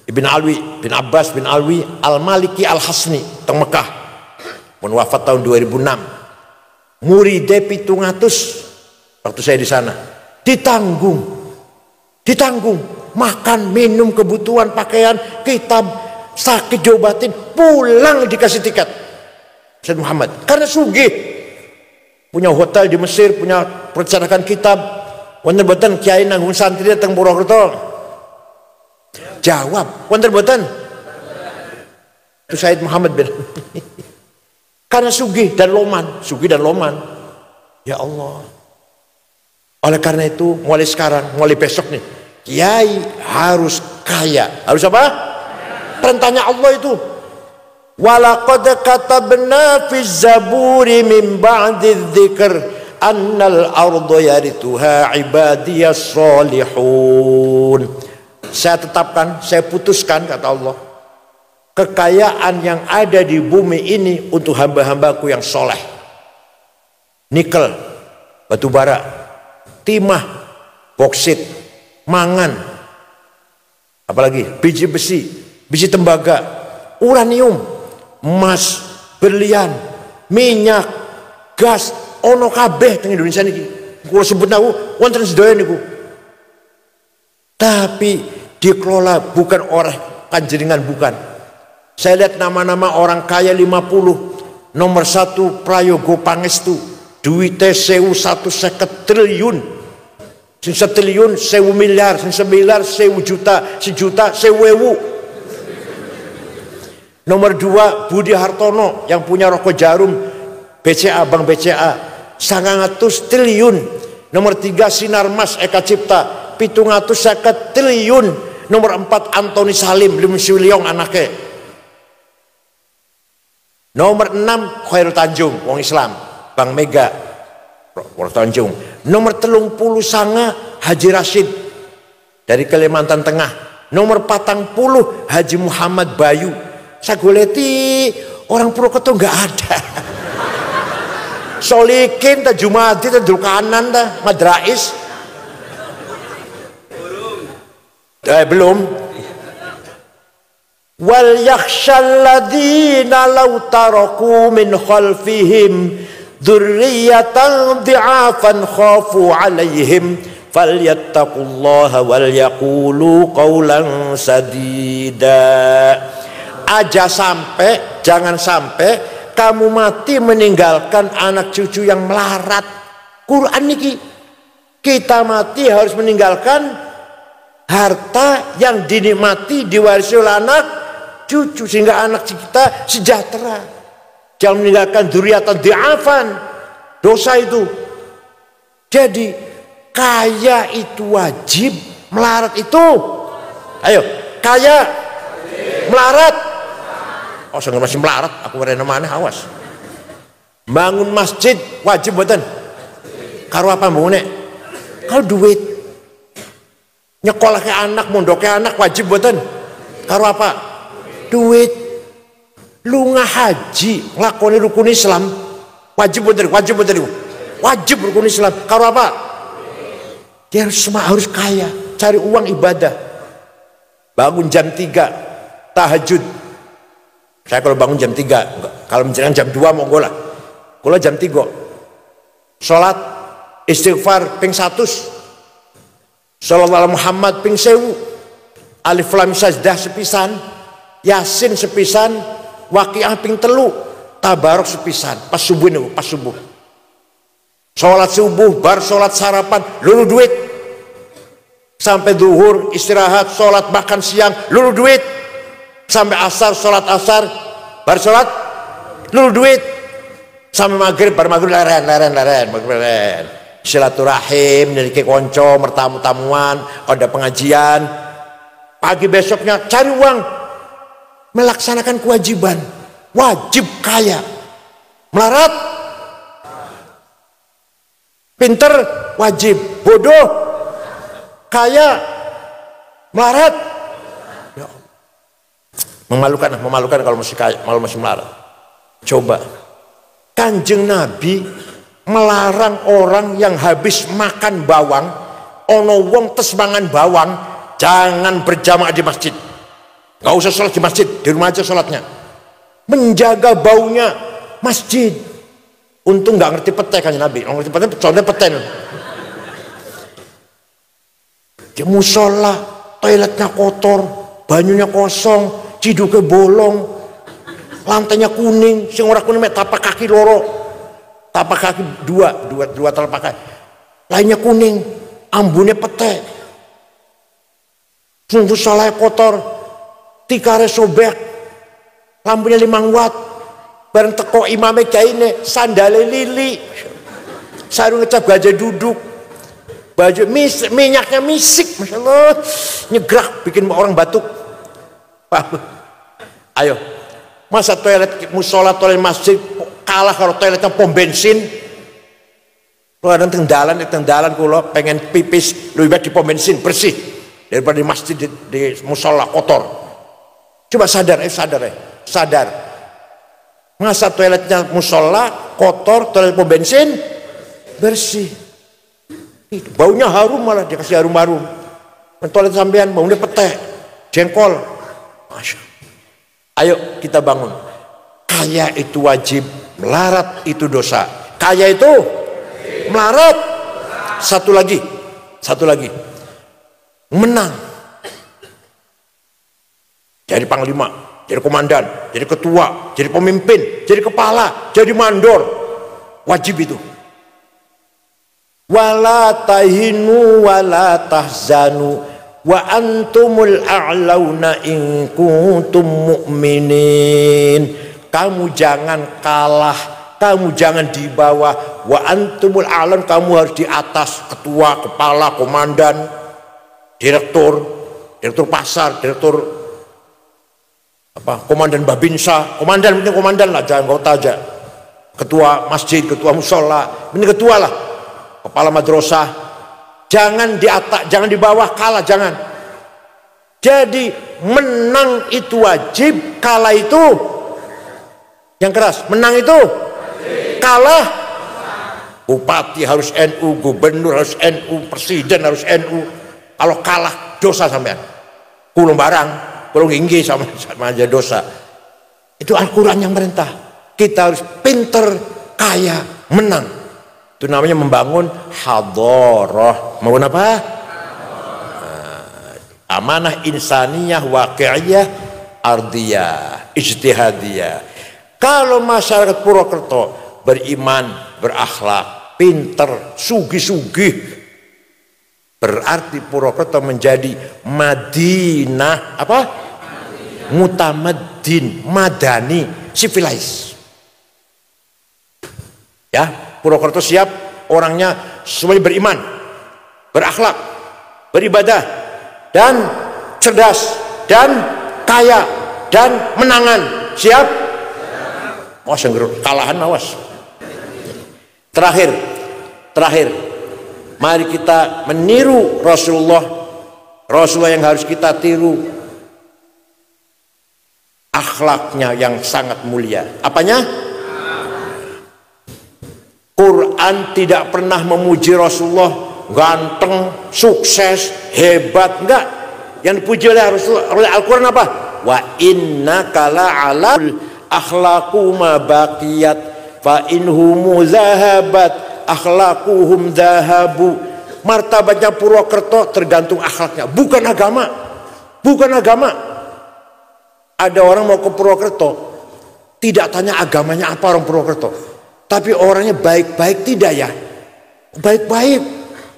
Ibn Alwi bin Abbas bin Alwi Al-Maliki Al-Hasni teng Mekah pun wafat tahun 2006. Muridé 700 waktu saya di sana ditanggung makan minum kebutuhan pakaian kitab, sakit diobatin, pulang dikasih tiket. Said Muhammad karena sugih, punya hotel di Mesir, punya percetakan kitab. Wonten-wonten kiai nanggung santri teng Purwokerto. Jawab, wonten boten? Itu Said Muhammad bin. Karena sugih dan loman. Ya Allah. Oleh karena itu, mulai sekarang, mulai besok nih, kiai harus kaya. Harus apa? Perintahnya Allah itu. Walaqad katabna fi zaburi min ba'di dzikr annal arda yarithuha ibadiyas salihun. Saya tetapkan, saya putuskan, kata Allah, kekayaan yang ada di bumi ini untuk hamba-hambaku yang soleh. Nikel, batu bara, timah, boksit, mangan, apalagi biji besi, biji tembaga, uranium, emas, berlian, minyak, gas, ono kabeh teng Indonesia niki. Kula sebut aku wonten sedaya niku. Tapi dikelola bukan oleh panjenengan, bukan. Saya lihat nama-nama orang kaya 50. Nomor 1 Prayogo Pangestu, duite 1.150 triliun. Sing 1 triliun 1.000 miliar, sing 1 miliar 1.000 juta, 1 juta 1.000. Nomor 2 Budi Hartono yang punya rokok Jarum, BCA, Bank BCA 900 triliun. Nomor 3 Sinarmas Eka Cipta 750 triliun. Nomor 4 Antoni Salim Lim Suliong anake. Nomor 6 Khairul Tanjung wong Islam, Bank Mega Khairul Tanjung. Nomor 30 sanga Haji Rashid dari Kalimantan Tengah. Nomor 40 Haji Muhammad Bayu. Sagoleti orang Purwokerto nggak ada. Solikin ta Jumadi ta Dulkanan ta Madrais. Belum. Wal yakhshal ladzina law taraku min khalfihim dzurriyyatan dhi'afan khafu 'alaihim falyattaqullaha wal yaqulu qawlan sadida. Aja sampai, jangan sampai kamu mati meninggalkan anak cucu yang melarat. Quran niki, kita mati harus meninggalkan harta yang dinikmati diwarisi oleh anak cucu sehingga anak kita sejahtera. Jangan meninggalkan dzurriatan dhi'afan, dosa itu. Jadi kaya itu wajib, melarat itu ayo kaya melarat. Oh, saya masih melarat, aku rena mana awas. Bangun masjid wajib buatan. Karo apa bangunnya? Kalau duit. Nyekolah ke anak, mondok ke anak wajib buatan. Karo apa? Duit. Lu ngahaji, ngelakoni rukun Islam wajib buatan, wajib buatan. Wajib rukun Islam. Karo apa? Dia harus kaya, cari uang ibadah. Bangun jam 3 tahajud. Saya kalau bangun jam 3, kalau menjelang jam 2 monggo lah. Kalau jam 3 salat istighfar ping 100, sallallahu alaihi Muhammad ping 1000, alif lam sajdah sepisan, yasin sepisan, waqiah ping 3, tabarok sepisan. Pas subuh nih, pas subuh. Salat subuh bar salat sarapan lulu duit. Sampai zuhur istirahat, salat makan siang lulu duit. Sampai asar salat asar bar salat lulu duit. Sampai maghrib bar maghrib leren silaturahim niliki konco mertamu-tamuan ada pengajian. Pagi besoknya cari uang melaksanakan kewajiban. Wajib kaya. Melarat pinter wajib, bodoh kaya melarat. Memalukan kalau masih kaya, malu masih melarat. Coba Kanjeng Nabi melarang orang yang habis makan bawang, ono wong tes mangan bawang, jangan berjamaah di masjid. Gak usah sholat di masjid, di rumah aja sholatnya. Menjaga baunya masjid. Untung gak ngerti petai Kanjeng Nabi. Ngerti petai, contohnya petai. Di musola, toiletnya kotor, banyunya kosong, ciduknya bolong, lantainya kuning, sing ora kuning tapak kaki loro, tapak kaki dua telapak kaki, lainnya kuning, ambune pete, sungguh soleh kotor, tikare sobek, lampunya 5 watt, bareng teko imame kaine, sandale lili, sarung ngecap gajah duduk, baju minyaknya misik, masya Allah, nyegrak bikin orang batuk. Ayo, masa toilet musola toilet masjid kalah kalau toiletnya pom bensin. Kalau ada tengdalan kalau pengen pipis lebih baik di pom bensin bersih daripada di masjid di musola kotor. Coba sadar. Masa toiletnya musola kotor, toilet pom bensin bersih. Baunya harum, malah dikasih harum-harum. Toilet sampean baunya pete, jengkol. Masya. Ayo kita bangun. Kaya itu wajib, melarat itu dosa. Kaya itu melarat. Satu lagi, menang. Jadi panglima, jadi komandan, jadi ketua, jadi pemimpin, jadi kepala, jadi mandor. Wajib itu. Wala tahinu wala tahzanu wa antumul a'launa in kuntum mu'minin. Kamu jangan kalah, kamu jangan di bawah. Wa antumul a'laun, kamu harus di atas. Ketua, kepala, komandan, direktur pasar, direktur komandan Babinsa, komandan lah, jangan kota aja. Ketua masjid, ketua musola, ini ketua lah. Kepala madrasah, jangan di atas, jangan di bawah, kalah jangan. Jadi menang itu wajib, kalah itu yang keras. Menang itu kalah. Bupati harus NU, gubernur harus NU, presiden harus NU. Kalau kalah dosa sampean. Kulung barang, kulung inggi sama aja dosa. Itu Al-Quran yang merintah. Kita harus pinter, kaya, menang. Itu namanya membangun hadharah. Membangun apa? Amanah insaniyah, waqi'iyah, ardiyah, ijtihadiyah. Kalau masyarakat Purwokerto beriman, berakhlak, pinter, sugih-sugih, berarti Purwokerto menjadi Madinah apa? Mutamaddin, madani, civilized. Ya, Purwokerto siap orangnya semuanya beriman, berakhlak, beribadah, dan cerdas, dan kaya, dan menangan. Siap? Awas yang kalahan, awas. Terakhir, mari kita meniru Rasulullah yang harus kita tiru. Akhlaknya yang sangat mulia. Apanya? Quran tidak pernah memuji Rasulullah ganteng, sukses, hebat, enggak. Yang dipuji oleh Al-Quran apa? Wa innaka la'ala akhlaqu ma baqiyat fa inhumu zahabat akhlaquhum zahabu. Martabatnya Purwokerto tergantung akhlaknya, bukan agama. Ada orang mau ke Purwokerto tidak tanya agamanya apa orang Purwokerto, tapi orangnya baik-baik tidak ya? Baik-baik.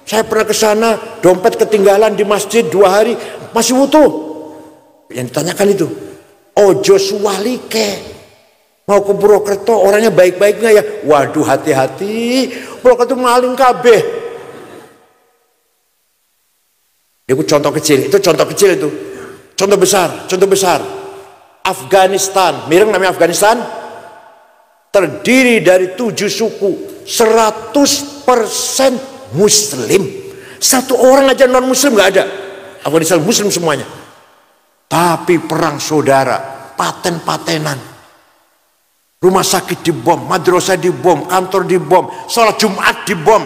Saya pernah ke sana, dompet ketinggalan di masjid 2 hari masih utuh. Yang ditanyakan itu, ojo suwalike. Mau ke Purwokerto orangnya baik-baik nggak ya? Waduh, hati-hati. Purwokerto maling kabeh. Itu contoh kecil, itu. Contoh besar. Afghanistan, mireng namanya Afghanistan, terdiri dari 7 suku, 100% Muslim. Satu orang aja non Muslim nggak ada. Afghanistan Muslim semuanya. Tapi perang saudara, paten-patenan. Rumah sakit dibom, madrasah dibom, kantor dibom, sholat Jumat dibom,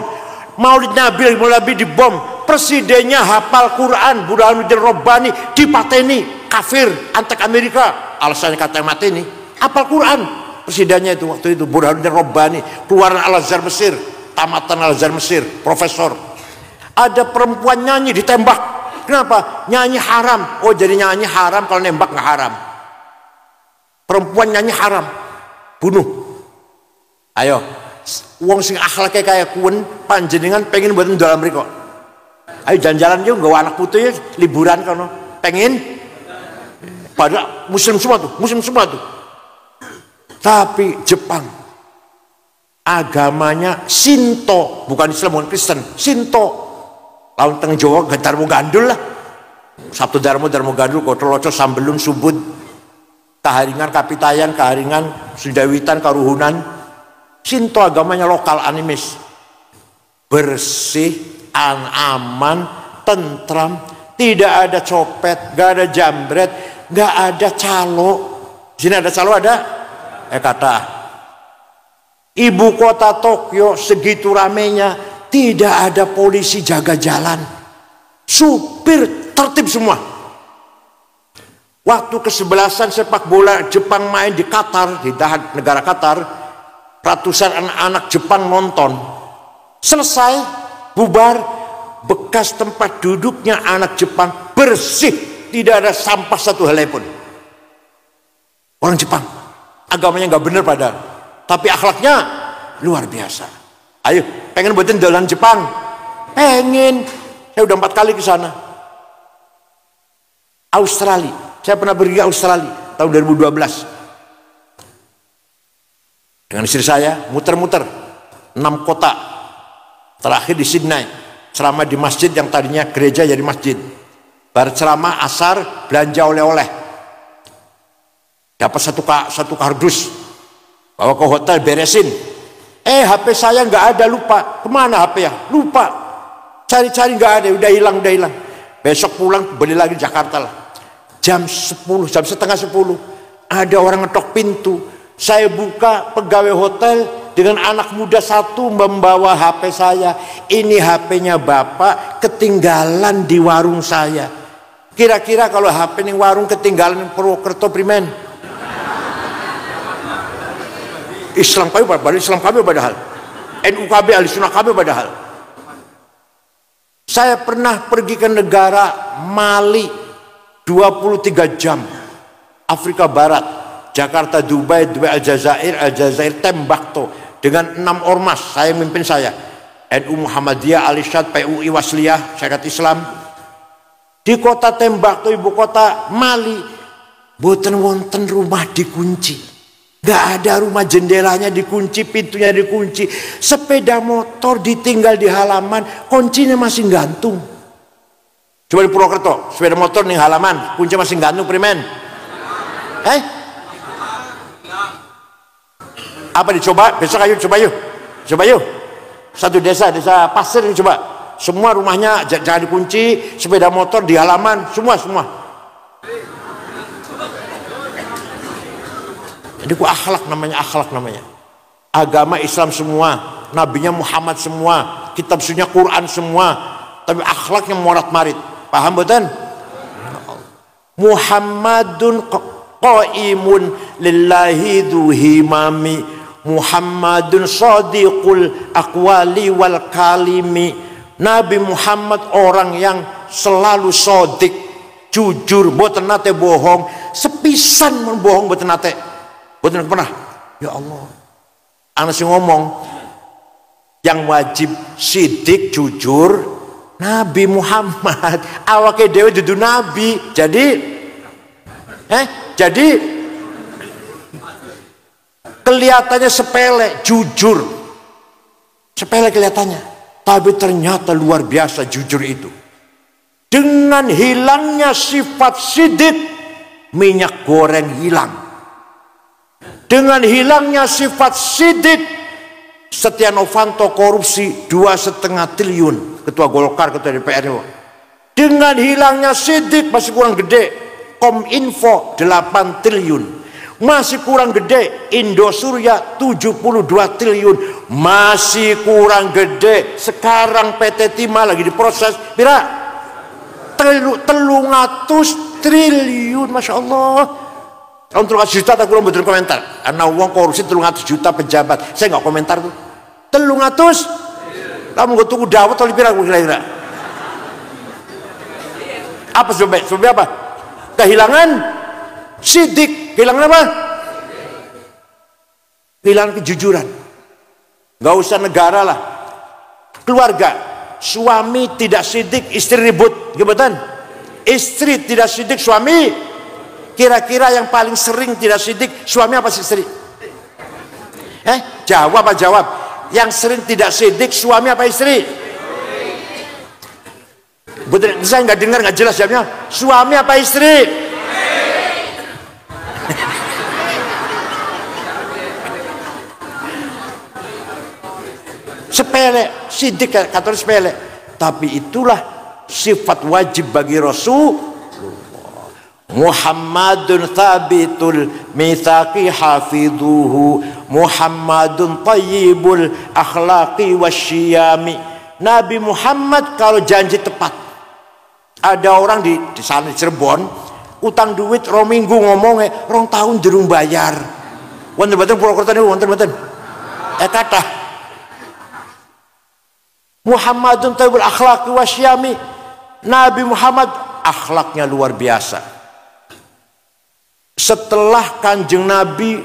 Maulid Nabi dibom, presidennya hafal Quran, Burhanuddin Rabbani dipateni, kafir, antek Amerika. Alasannya kata mati ini, hafal Quran. Presidennya itu waktu itu Burhanuddin Rabbani, keluaran Al-Azhar Mesir, tamatan Al-Azhar Mesir, profesor. Ada perempuan nyanyi ditembak. Kenapa? Nyanyi haram. Oh, jadi nyanyi haram, kalau nembak nggak haram. Perempuan nyanyi haram, bunuh. Ayo, wong sing akhlaknya kayak kuen, panjenengan pengen buatin dalam mereka. Ayo jalan-jalan yuk, gawa anak putih liburan kono. Pengen? Pada Muslim semua tuh. Tapi Jepang agamanya Shinto, bukan Islam, bukan Kristen, Shinto. Lawan teng Jawa Darmo Gandul lah. Sabtu Darmo Gandul, Kotoloco, Sambelun, Subud, Kaharingan, Kapitayan, Kaharingan, Sundawitan, Karuhunan. Shinto agamanya lokal, animis. Bersih, aman, tentram, tidak ada copet, gak ada jambret, gak ada calo. Sini ada calo ada? Kata ibu kota Tokyo segitu ramenya tidak ada polisi jaga jalan, supir tertib semua. Waktu kesebelasan sepak bola Jepang main di Qatar, di negara Qatar, ratusan anak-anak Jepang nonton. Selesai, bubar, bekas tempat duduknya anak Jepang bersih, tidak ada sampah satu helai pun. Orang Jepang, agamanya nggak bener padahal, tapi akhlaknya luar biasa. Ayo, pengen buatin dolan Jepang? Pengen. Saya udah 4 kali ke sana. Australia, saya pernah pergi ke Australia tahun 2012 dengan istri saya, muter-muter 6 kota, terakhir di Sydney. Ceramah di masjid yang tadinya gereja jadi masjid. Bar ceramah asar, belanja oleh-oleh, dapat satu kardus, bawa ke hotel, beresin. HP saya nggak ada, lupa. Kemana HP ya? Lupa. Cari-cari nggak ada, udah hilang. Besok pulang beli lagi di Jakarta lah. Jam 10, jam setengah 10 ada orang ngetok pintu. Saya buka, pegawai hotel dengan anak muda satu membawa HP saya. Ini HP-nya bapak ketinggalan di warung saya. Kira-kira kalau HP ning warung ketinggalan Purwokerto primen? Islam kami padahal. NUKB Ahlussunnah kami padahal. Saya pernah pergi ke negara Mali 23 jam. Afrika Barat, Jakarta, Dubai, Aljazair, Tembakto dengan 6 ormas. Saya mimpin saya. NU Muhammadiyah, Al-Irsyad, PUI Wasliyah, Syariat Islam. Di kota Tembakto, ibu kota Mali, boten wonten rumah dikunci. Gak ada rumah, jendelanya dikunci, pintunya dikunci. Sepeda motor ditinggal di halaman, kuncinya masih gantung. Coba di Purwokerto, sepeda motor nih halaman, kunci masih gantung primen. Apa dicoba? Besok ayo coba yuk. Satu desa Pasir ini coba. Semua rumahnya jangan dikunci, sepeda motor di halaman, semua. Jadi akhlak namanya. Agama Islam semua, nabinya Muhammad semua, kitab sunnah Quran semua, tapi akhlaknya morat-marit. Paham betul? Muhammadun qaimun lillahi duhimami, Muhammadun sadiqul aqwali wal kalimi. Nabi Muhammad orang yang selalu sodik, jujur, boten nate bohong, sepisan membohong boten nate. Boten pernah. Ya Allah. Anak sing ngomong yang wajib sidik jujur Nabi Muhammad. Awake dhewe dudu nabi. Jadi kelihatannya sepele, jujur. Sepele kelihatannya, tapi ternyata luar biasa jujur itu. Dengan hilangnya sifat sidik, minyak goreng hilang. Dengan hilangnya sifat sidik, Setia Novanto korupsi 2,5 triliun, ketua Golkar, ketua DPR. Dengan hilangnya sidik masih kurang gede, Kominfo 8 triliun, masih kurang gede, Indosurya 72 triliun, masih kurang gede. Sekarang PT Timah lagi diproses, pira 300 triliun, masya Allah. Kalau 300 juta tak kurang betul komentar. Karena uang korupsi 300 juta pejabat. Saya nggak komentar tuh. 300. Kamu gue tunggu dawet atau kira-kira. Apa sebabnya apa? Kehilangan sidik. Kehilangan apa? Kehilangan kejujuran. Nggak usah negara lah. Keluarga. Suami tidak sidik, istri ribut. Gimana? Istri tidak sidik, suami. Kira-kira yang paling sering tidak sidik, suami apa istri? Jawab. Yang sering tidak sidik, suami apa istri? Betul, saya nggak dengar, nggak jelas jawabnya. Suami apa istri? Sepele, sidik kata sepele. Tapi itulah sifat wajib bagi Rasul. Muhammadun thabitul mitsaqi hafidhuhu, Muhammadun tayyibul akhlaqi wasyiyami. Nabi Muhammad kalau janji tepat. Ada orang di sana di Cirebon utang duit 2 minggu ngomongnya 2 tahun durung bayar. Wonten Purwokerto niku wonten. kata Muhammadun tayyibul akhlaqi wasyami. Nabi Muhammad akhlaknya luar biasa. Setelah Kanjeng Nabi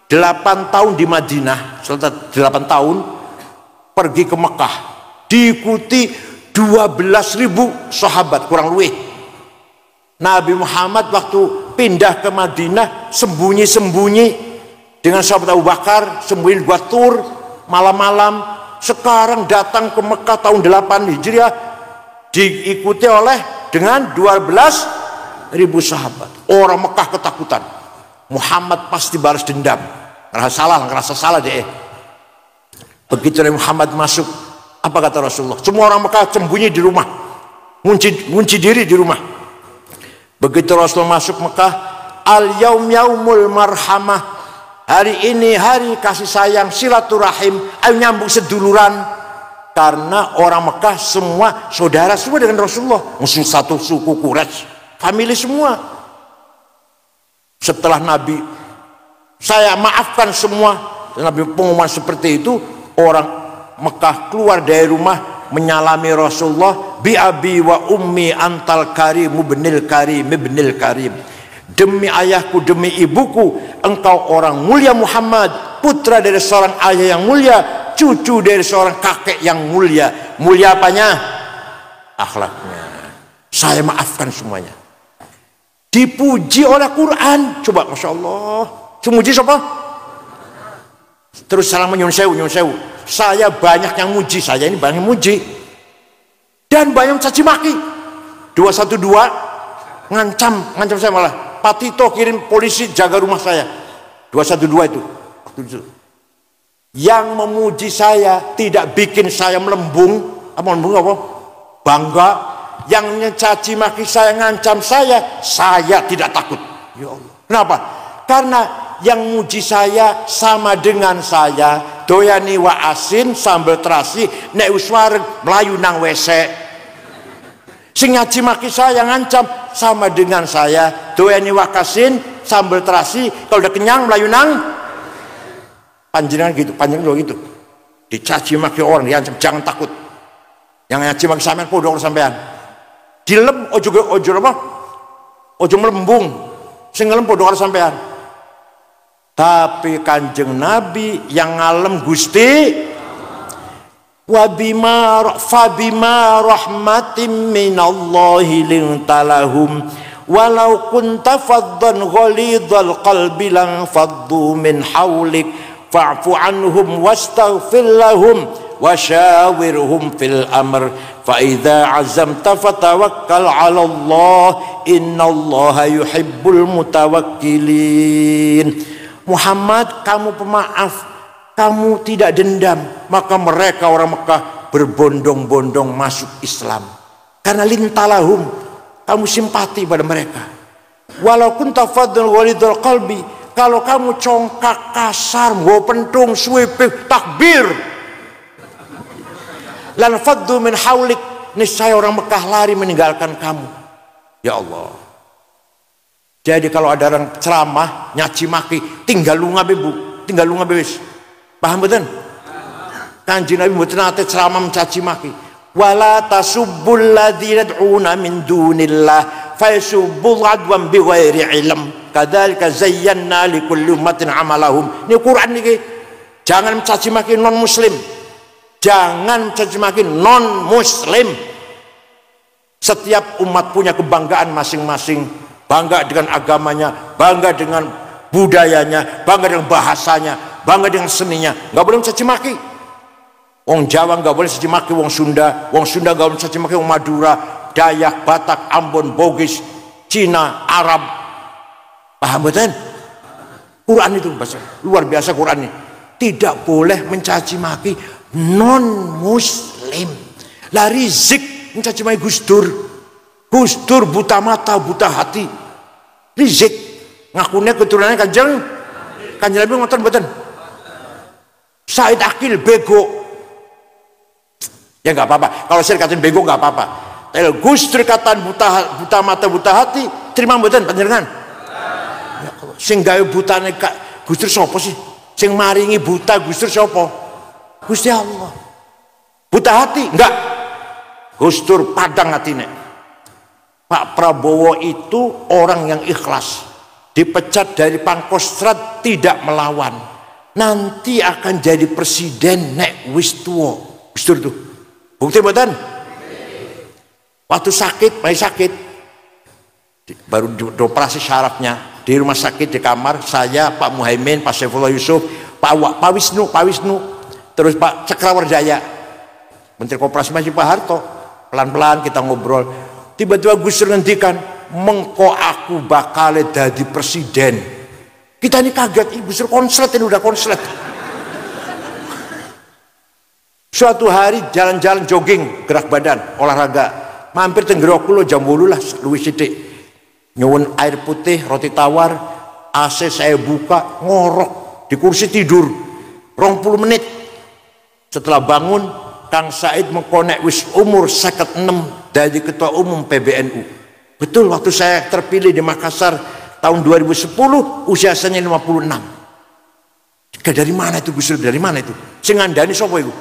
8 tahun di Madinah, setelah 8 tahun pergi ke Mekah, diikuti 12.000 sahabat kurang lebih. Nabi Muhammad waktu pindah ke Madinah sembunyi-sembunyi dengan sahabat Abu Bakar, sembunyi buat tur malam-malam. Sekarang datang ke Mekah tahun 8 Hijriah diikuti oleh dengan 12.000 sahabat. Orang Mekah ketakutan. Muhammad pasti balas dendam. Ngerasa salah deh. Begitu Nabi Muhammad masuk, apa kata Rasulullah? Semua orang Mekah sembunyi di rumah, ngunci diri di rumah. Begitu Rasulullah masuk Mekah, al yaum yaumul marhamah. Hari ini hari kasih sayang, silaturahim, ayo nyambung seduluran. Karena orang Mekah semua saudara semua dengan Rasulullah, musuh satu suku Quraisy, famili semua. Setelah Nabi, saya maafkan semua, Nabi pengumuman seperti itu, orang Mekah keluar dari rumah menyalami Rasulullah, bi abi wa ummi antal karim ibnil karim. Demi ayahku, demi ibuku, engkau orang mulia Muhammad, putra dari seorang ayah yang mulia, cucu dari seorang kakek yang mulia. Mulia apanya? Akhlaknya. Saya maafkan semuanya. Dipuji oleh Quran. Coba, Masya Allah. Semuji siapa? Terus salam nyun sewu. Saya banyak yang muji, saya ini banyak yang muji. Dan banyak caci maki. 212 ngancam saya malah. Pak Tito kirim polisi jaga rumah saya. 212 itu. Yang memuji saya tidak bikin saya melembung. Melembung apa? Bangga. Yang mencaci maki saya, ngancam saya tidak takut. Ya Allah. Kenapa? Karena yang muji saya sama dengan saya doyani wa asin sambal terasi nek uswareg melayu nang WC. Sing ngaji maki saya ngancam sama dengan saya doyani wa kasin sambal terasi kalau udah kenyang melayu nang panjenengan gitu. Dicaci maki orang diancam jangan takut. Yang ngaji maki sampean podo sampean. Dilem ojo apa? Ojo melembung. Sing ngelem podo karo sampean. Tapi Kanjeng Nabi yang ngalem Gusti fabima rahmatin minallahi lintalahum walau kunta faddan ghalidhal qalbi lan faddu min hawlik fa'fu anhum wastaghfir lahum wasyawirhum fil amr fa idza azamta fatawakkal 'ala Allah innallaha yuhibbul mutawakkilin. Muhammad, kamu pemaaf, kamu tidak dendam, maka mereka orang Mekah berbondong-bondong masuk Islam karena lintalahum, kamu simpati pada mereka. Walaupun tafadhal walidul qalbi, kalau kamu congkak kasar, nggo pentung suwipih takbir lan faddu min haulik, niscaya orang Mekah lari meninggalkan kamu. Ya Allah. Jadi kalau ada orang ceramah nyaci maki, tinggal lunga bebas. Paham betul? Kanjeng Nabi mboten nate ceramah mencaci maki. Wala tasubbul ladzina yad'una min dunillah fayasubbul adwan bighairi ilm. Kadzalika zayyana likulli ummatin amalahum. Ini Quran niki. Jangan mencaci maki non muslim. Jangan mencaci maki non muslim. Setiap umat punya kebanggaan masing-masing. Bangga dengan agamanya, bangga dengan budayanya, bangga dengan bahasanya, bangga dengan seninya. Nggak boleh mencaci maki. Wong Jawa nggak boleh mencaci maki wong Sunda nggak boleh mencaci maki wong Madura, Dayak, Batak, Ambon, Bugis, Cina, Arab. Paham betul? Quran itu bahasa luar biasa Quran ini. Tidak boleh mencaci maki non muslim. La rizik mencaci maki Gus Dur buta mata, buta hati. Rizik ngakunya keturunannya Kanjeng Nabi ngoten mboten. Said Akil bego. Ya nggak apa-apa. Kalau saya katain bego nggak apa-apa. Tapi Gus Dur kataan buta mata, buta hati, terima mboten panjenengan? Ya Allah. Sing gawe butane Gus Dur sapa sih? Sing maringi buta Gus Dur sapa? Gusti Allah. Buta hati? Enggak. Gus Dur padang hatine. Pak Prabowo itu orang yang ikhlas. Dipecat dari Pangkostrat tidak melawan. Nanti akan jadi presiden nek wis tuwa. Gus Dur tuh. Bukti mboten? Waktu sakit, masih sakit. Baru dioperasi syarafnya di rumah sakit di kamar, saya, Pak Muhaimin, Pak Saifullah Yusuf, Pak Wisnu, terus Pak Cakrawardjaya, Menteri Koperasi masih Pak Harto. Pelan-pelan kita ngobrol. Tiba-tiba Gus Dur ngendikan, mengko aku bakal jadi presiden. Kita ini kaget, Gus Dur konslet, ini udah konslet. Suatu hari jalan-jalan jogging, gerak badan, olahraga, mampir tenggorok lo jam 8 lah, luwih sithik. Nyuwun air putih, roti tawar, AC saya buka, ngorok di kursi tidur 20 menit. Setelah bangun, Kang Said mengkonek wis umur 56 dari ketua umum PBNU. Betul, waktu saya terpilih di Makassar tahun 2010 usia saya 56. Dari mana itu Gus Dur? Dari mana itu? Sing ngandani sapa iku?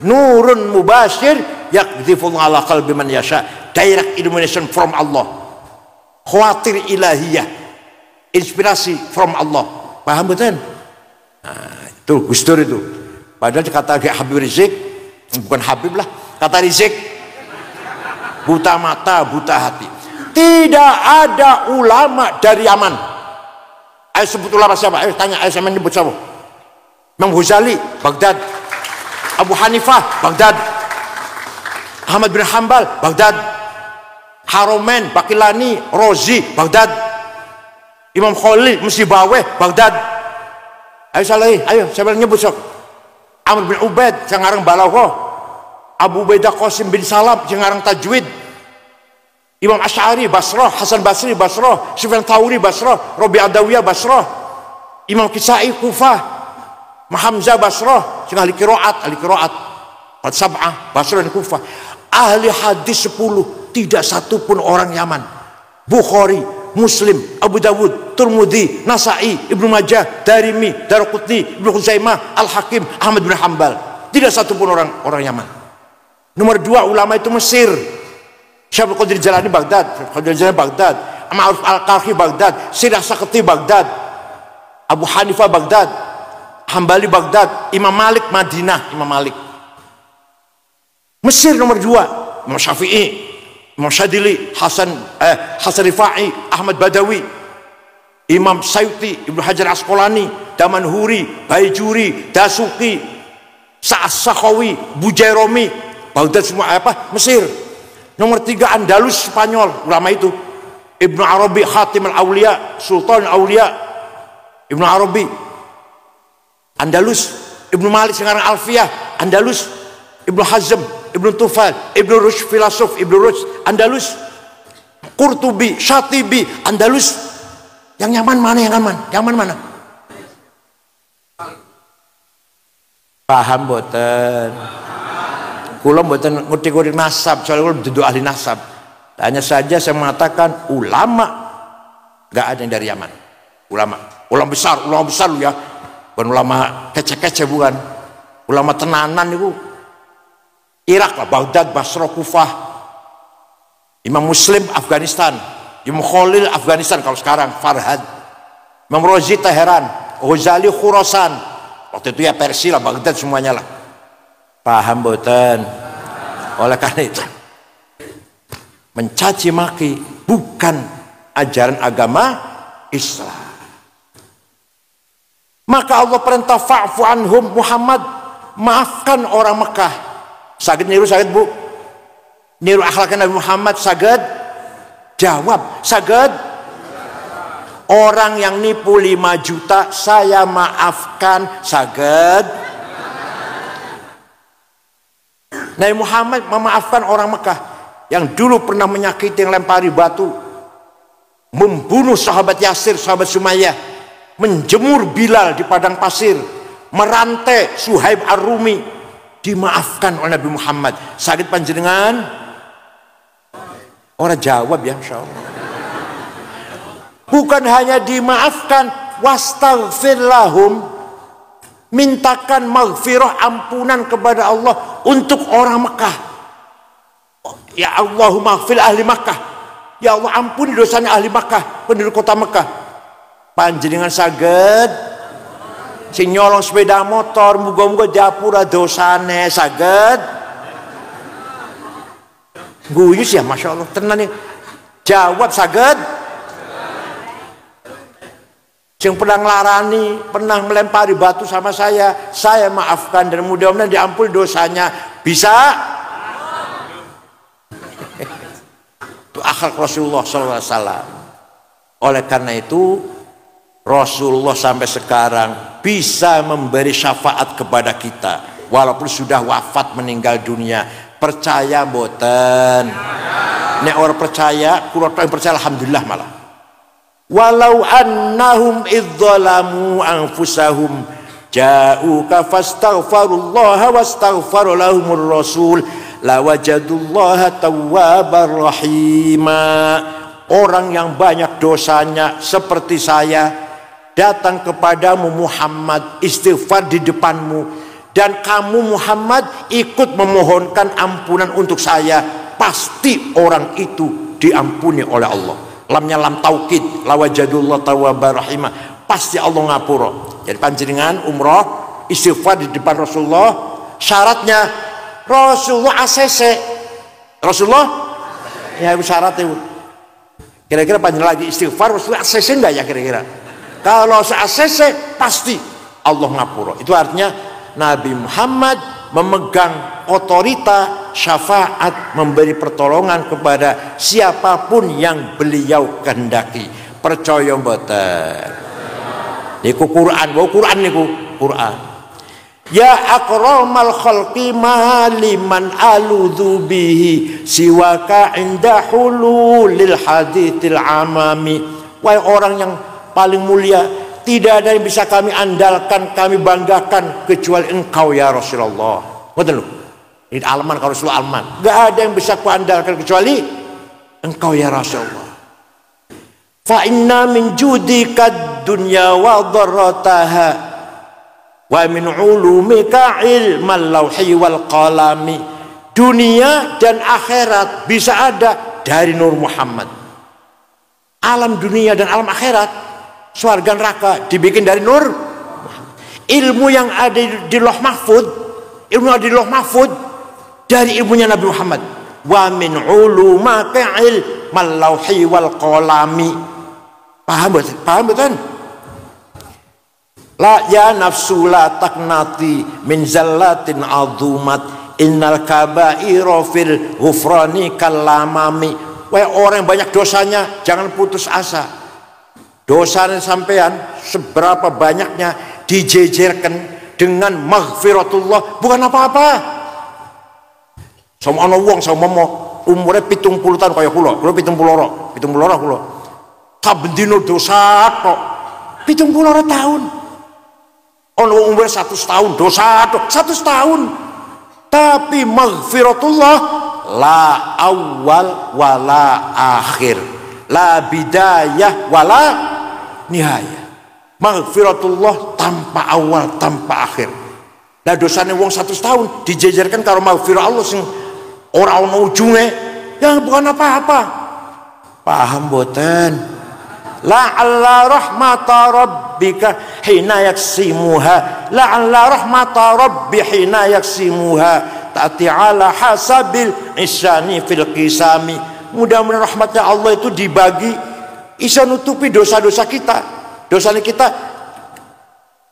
Nurun mubashir yakdhifullahu ala qalbi man yasha. Direct illumination from Allah. Khawatir ilahiyah. Inspirasi from Allah. Paham betul? Nah, itu Gus Dur itu. Padahal kata Habib Rizik, bukan Habib lah, kata Rizik, buta mata, buta hati. Tidak ada ulama dari Yaman. Ayo sebut ulama siapa? Ayo tanya, ayo sama nyebut siapa? Imam Ghazali, Baghdad. Abu Hanifah, Baghdad. Ahmad bin Hanbal, Baghdad. Haromen, Bakilani, Rozi, Baghdad. Imam Khalil, Musibaweh, Baghdad. Ayo salah, ayo siapa nyebut sok? Amr bin Ubaid, yang ngarang Balaghah. Abu Ubaidah Qasim bin Salam, yang ngarang Tajwid. Imam Asy'ari, Basrah. Hasan Basri, Basrah. Sufyan Tsauri, Basrah. Rabi' Adawiyah, Basrah. Imam Kisai, Kufah. Hamzah, Basrah. Yang ahli qiraat, Sab'ah, Basrah dan Kufah. Ahli hadis 10, tidak satu pun orang Yaman. Bukhari, Muslim, Abu Dawud, Tirmidzi, Nasa'i, Ibnu Majah, Darimi, Daraqutni, Ibnu Khuzaimah, Al-Hakim, Ahmad bin Hanbal. Tidak satu pun orang Yaman. Nomor 2 ulama itu Mesir. Syaikhul Qadir Jalani, Baghdad. Ma'ruf Al-Qarhi, Baghdad. Sirah Sakati, Baghdad. Abu Hanifah, Baghdad. Hambali, Baghdad. Imam Malik, Madinah. Imam Malik. Mesir nomor 2. Imam Syafi'i, Imam Syadili, Hasan Rifai, Ahmad Badawi, Imam Sayuti, Ibnu Hajar Asqalani, Damanhuri, Baijuri, Dasuki, Sa'as-Sakhawi, Bujairomi, Baghdad semua Mesir. Nomor 3 Andalus, Spanyol, ulama itu Ibnu Arabi, Khatim al-Auliya, Sultan al-Auliya, Ibnu Arabi, Andalus. Ibnu Malik sekarang Alfiyah, Andalus. Ibnu Hazm, Ibnu Tufal, Ibnu Rushd, filosof Ibnu Rushd, Andalus. Qurtubi, Syatibi, Andalus. Yang nyaman mana? Yang mana? Paham boten? Kula mboten ngerti nasab, soalnya kula duduk ahli nasab. Hanya saja saya mengatakan ulama nggak ada yang dari Yaman. Ulama besar lu ya. Bukan ulama kece-kece, bukan. Ulama tenanan itu Irak lah, Baghdad, Basra, Kufah. Imam Muslim Afghanistan, Imam Khalil Afghanistan kalau sekarang, Farhad. Imam Razi Teheran, Ghazali Khurasan. Waktu itu ya Persia lah, Baghdad semuanya lah. Paham boten? Oleh karena itu mencaci maki bukan ajaran agama Islam. Maka Allah perintah fa'fu anhum, Muhammad maafkan orang Mekah. Saged niru saged Bu? Niru akhlaknya Nabi Muhammad saged? Jawab, saged? Orang yang nipu 5 juta saya maafkan, saged? Nabi Muhammad memaafkan orang Mekah yang dulu pernah menyakiti, yang lempari batu, membunuh sahabat Yasir, sahabat Sumayyah, menjemur Bilal di padang pasir, merantai Suhaib Ar-Rumi, dimaafkan oleh Nabi Muhammad. Sakit panjenengan? Orang jawab ya, insyaallah. Bukan hanya dimaafkan, wastaghfir lahum, Mintakan maghfirah, ampunan kepada Allah untuk orang Mekah. Ya Allahumma maghfir ahli Makkah. Ya Allah ampuni dosanya ahli Makkah, penduduk kota Mekah. Panjenengan saged sing nyolong sepeda motor, muga-muga diapura dosane, saged. Guyus ya, masya Allah, tenan nih. Jawab saged. Yang pernah ngelarani, pernah melempari batu sama saya maafkan dan mudah-mudahan diampuni dosanya. Bisa? Itu akhlak Rasulullah SAW. Oleh karena itu, Rasulullah sampai sekarang bisa memberi syafaat kepada kita, walaupun sudah wafat meninggal dunia. Percaya boten? Nek orang percaya, kula yang percaya alhamdulillah malah. Walau annahum idzalamu anfusahum ja'uka fastaghfirullaha wastaghfara lahumur rasul lawajadullaha tawwabar rahima. Orang yang banyak dosanya seperti saya datang kepadamu Muhammad, istighfar di depanmu, dan kamu Muhammad ikut memohonkan ampunan untuk saya, pasti orang itu diampuni oleh Allah. Lamnya lam taukid, lawajadullah tawwabar rahimah, pasti Allah ngapura. Jadi panjenengan umroh istighfar di depan Rasulullah, syaratnya Rasulullah ACC. Rasulullah ya itu syaratnya. Kira-kira panjenengan lagi istighfar Rasulullah ACC enggak ya kira-kira? Kalau ACC pasti Allah ngapura. Itu artinya Nabi Muhammad memegang otorita syafaat, memberi pertolongan kepada siapapun yang beliau kehendaki. Percaya mboten? Niku Quran, wa Quran niku Quran. Ya akramal khalqi maliman aludhu bihi siwaka inda hululil hadithil amami. Wahai orang yang paling mulia, tidak ada yang bisa kami andalkan, kami banggakan kecuali engkau ya Rasulullah. Betul? Ini alman kalau Rasulullah alman. Gak ada yang bisa ku andalkan kecuali engkau ya Rasulullah. Fa inna min judika dunya wa dharrataha wa min ulumika ilmal lauhi wal qalami. Dunia dan akhirat bisa ada dari Nur Muhammad. Alam dunia dan alam akhirat, swarga neraka dibikin dari nur. Ilmu yang ada di Lauh Mahfud, ilmu yang ada di Lauh Mahfud dari ilmunya Nabi Muhammad. Wa min ulumaka ilmal lauhi wal qalami. Paham betul? Paham betul? La ya nafsu la taknati min zallatin azumat innal kaba'ira fil ghufrani kalamami. Wahai orang yang banyak dosanya, jangan putus asa. Dosa sampean seberapa banyaknya dijejerkan dengan maghfiratullah bukan apa-apa. Sama ana wong sama umure 70 tahun kaya kula 70 kula. Saben dina dosa tok 70 tahun. Ana wong umure 100 tahun dosa tok 100 tahun. Tapi maghfiratullah la awal wala akhir, la bidayah wala nihayah. Maghfiratullah tanpa awal tanpa akhir. Nah dosanya wong 100 tahun dijejerkan karo maghfirah Allah sing ora ana ujunge, yang bukan apa-apa. Paham boten? La'alla rahmata rabbika hina yaksimuha, la'alla rahmata rabbi hina yaksimuha ta'ti ala hasabil isyani fil qisami. Mudah-mudahan rahmatnya Allah itu dibagi, bisa nutupi dosa-dosa kita. Dosanya kita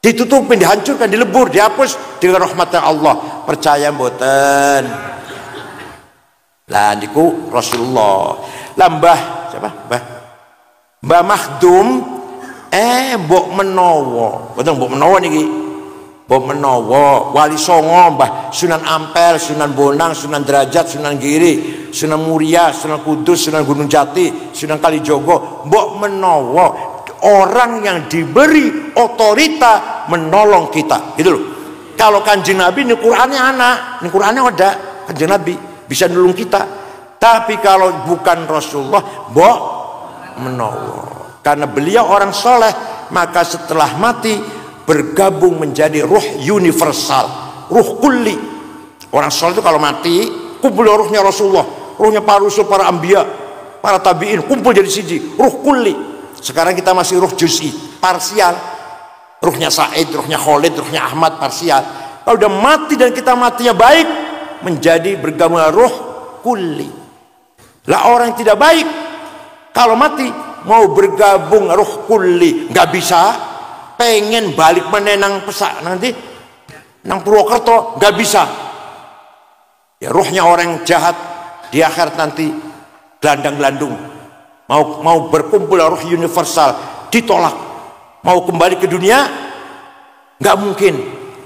ditutupin, dihancurkan, dilebur, dihapus dengan rahmatnya Allah. Percaya mboten? Lah niku Rasulullah. Lambah siapa? Mbah Makhdum mbok menawa. Betul mbok menawa niki. Mbok menawa Wali Songo, Mbah Sunan Ampel, Sunan Bonang, Sunan Derajat, Sunan Giri, Sunan Muria, Sunan Kudus, Sunan Gunung Jati, Sunan Kalijogo. Mbok menawa orang yang diberi otorita menolong kita, gitu loh. Kalau Kanjeng Nabi ini Qur'annya anak, ini Qur'annya ada Kanjeng Nabi bisa nolong kita. Tapi kalau bukan Rasulullah, mbok menawa. Karena beliau orang soleh, maka setelah mati bergabung menjadi ruh universal, ruh kulli. Orang soleh itu kalau mati kumpul ruhnya Rasulullah, ruhnya para rasul, para anbiya, para tabi'in, kumpul jadi siji, ruh kulli. Sekarang kita masih ruh juz'i, parsial. Ruhnya Said, ruhnya Khalid, ruhnya Ahmad, parsial. Kalau udah mati dan kita matinya baik, menjadi bergabung ruh kulli. Lah orang yang tidak baik kalau mati mau bergabung ruh kulli nggak bisa, pengen balik menenang pesak nanti nang Purwokerto nggak bisa. Ya ruhnya orang jahat di akhirat nanti gelandang-gelandung, mau berkumpul ruh universal ditolak, mau kembali ke dunia nggak mungkin.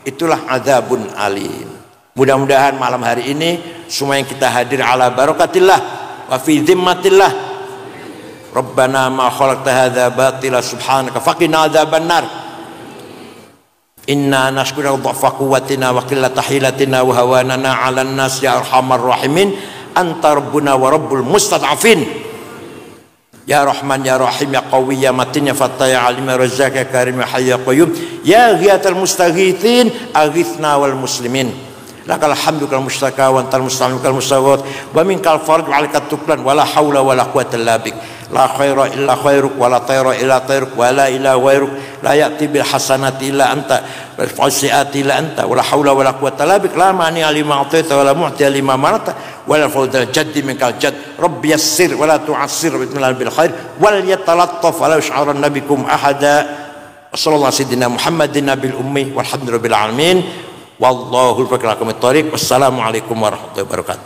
Itulah adzabun alim. Mudah-mudahan malam hari ini semua yang kita hadir ala barakatillah wa fi dhimmatillah. Rabbana ma khalaqta hadza batila subhanaka faqina adzabannar. Inna nashkuru dha'fa quwwatina wa qillata hilatina wa hawanana 'alan nas ya arhamar rahimin. Anta rabbuna wa rabbul mustad'afin. Ya Rahman ya Rahim ya Qawi ya Matin ya Fattah ya Alim ya Razzaq ya Karim ya Hayy ya Qayyum ya Ghiyatal Mustaghithin aghithna wal muslimin. Lakal hamdu kal mustaka wa antal musta'an kal mustawat wa minkal farj wa alakat tuklan wa la hawla wa la quwwata illa bik. La khaira illa khairuk wa la tayra illa tayruk wa la ilaha ghairuk la ya'ti bil hasanati illa anta wal fasiati illa anta wa la hawla wa la quwwata illa bik. La mani lima atita wa la mu'ti lima manata wa la fawdal jaddi minkal jadd. Rabbi yassir wa la tu'assir bismillah bil khair wal yatalattaf wa la yush'aranna bikum ahada. Sallallahu sayyidina Muhammadin nabil ummi walhamdulillahi rabbil alamin. Wallahu a'lam bishawab. Wassalamualaikum warahmatullahi wabarakatuh.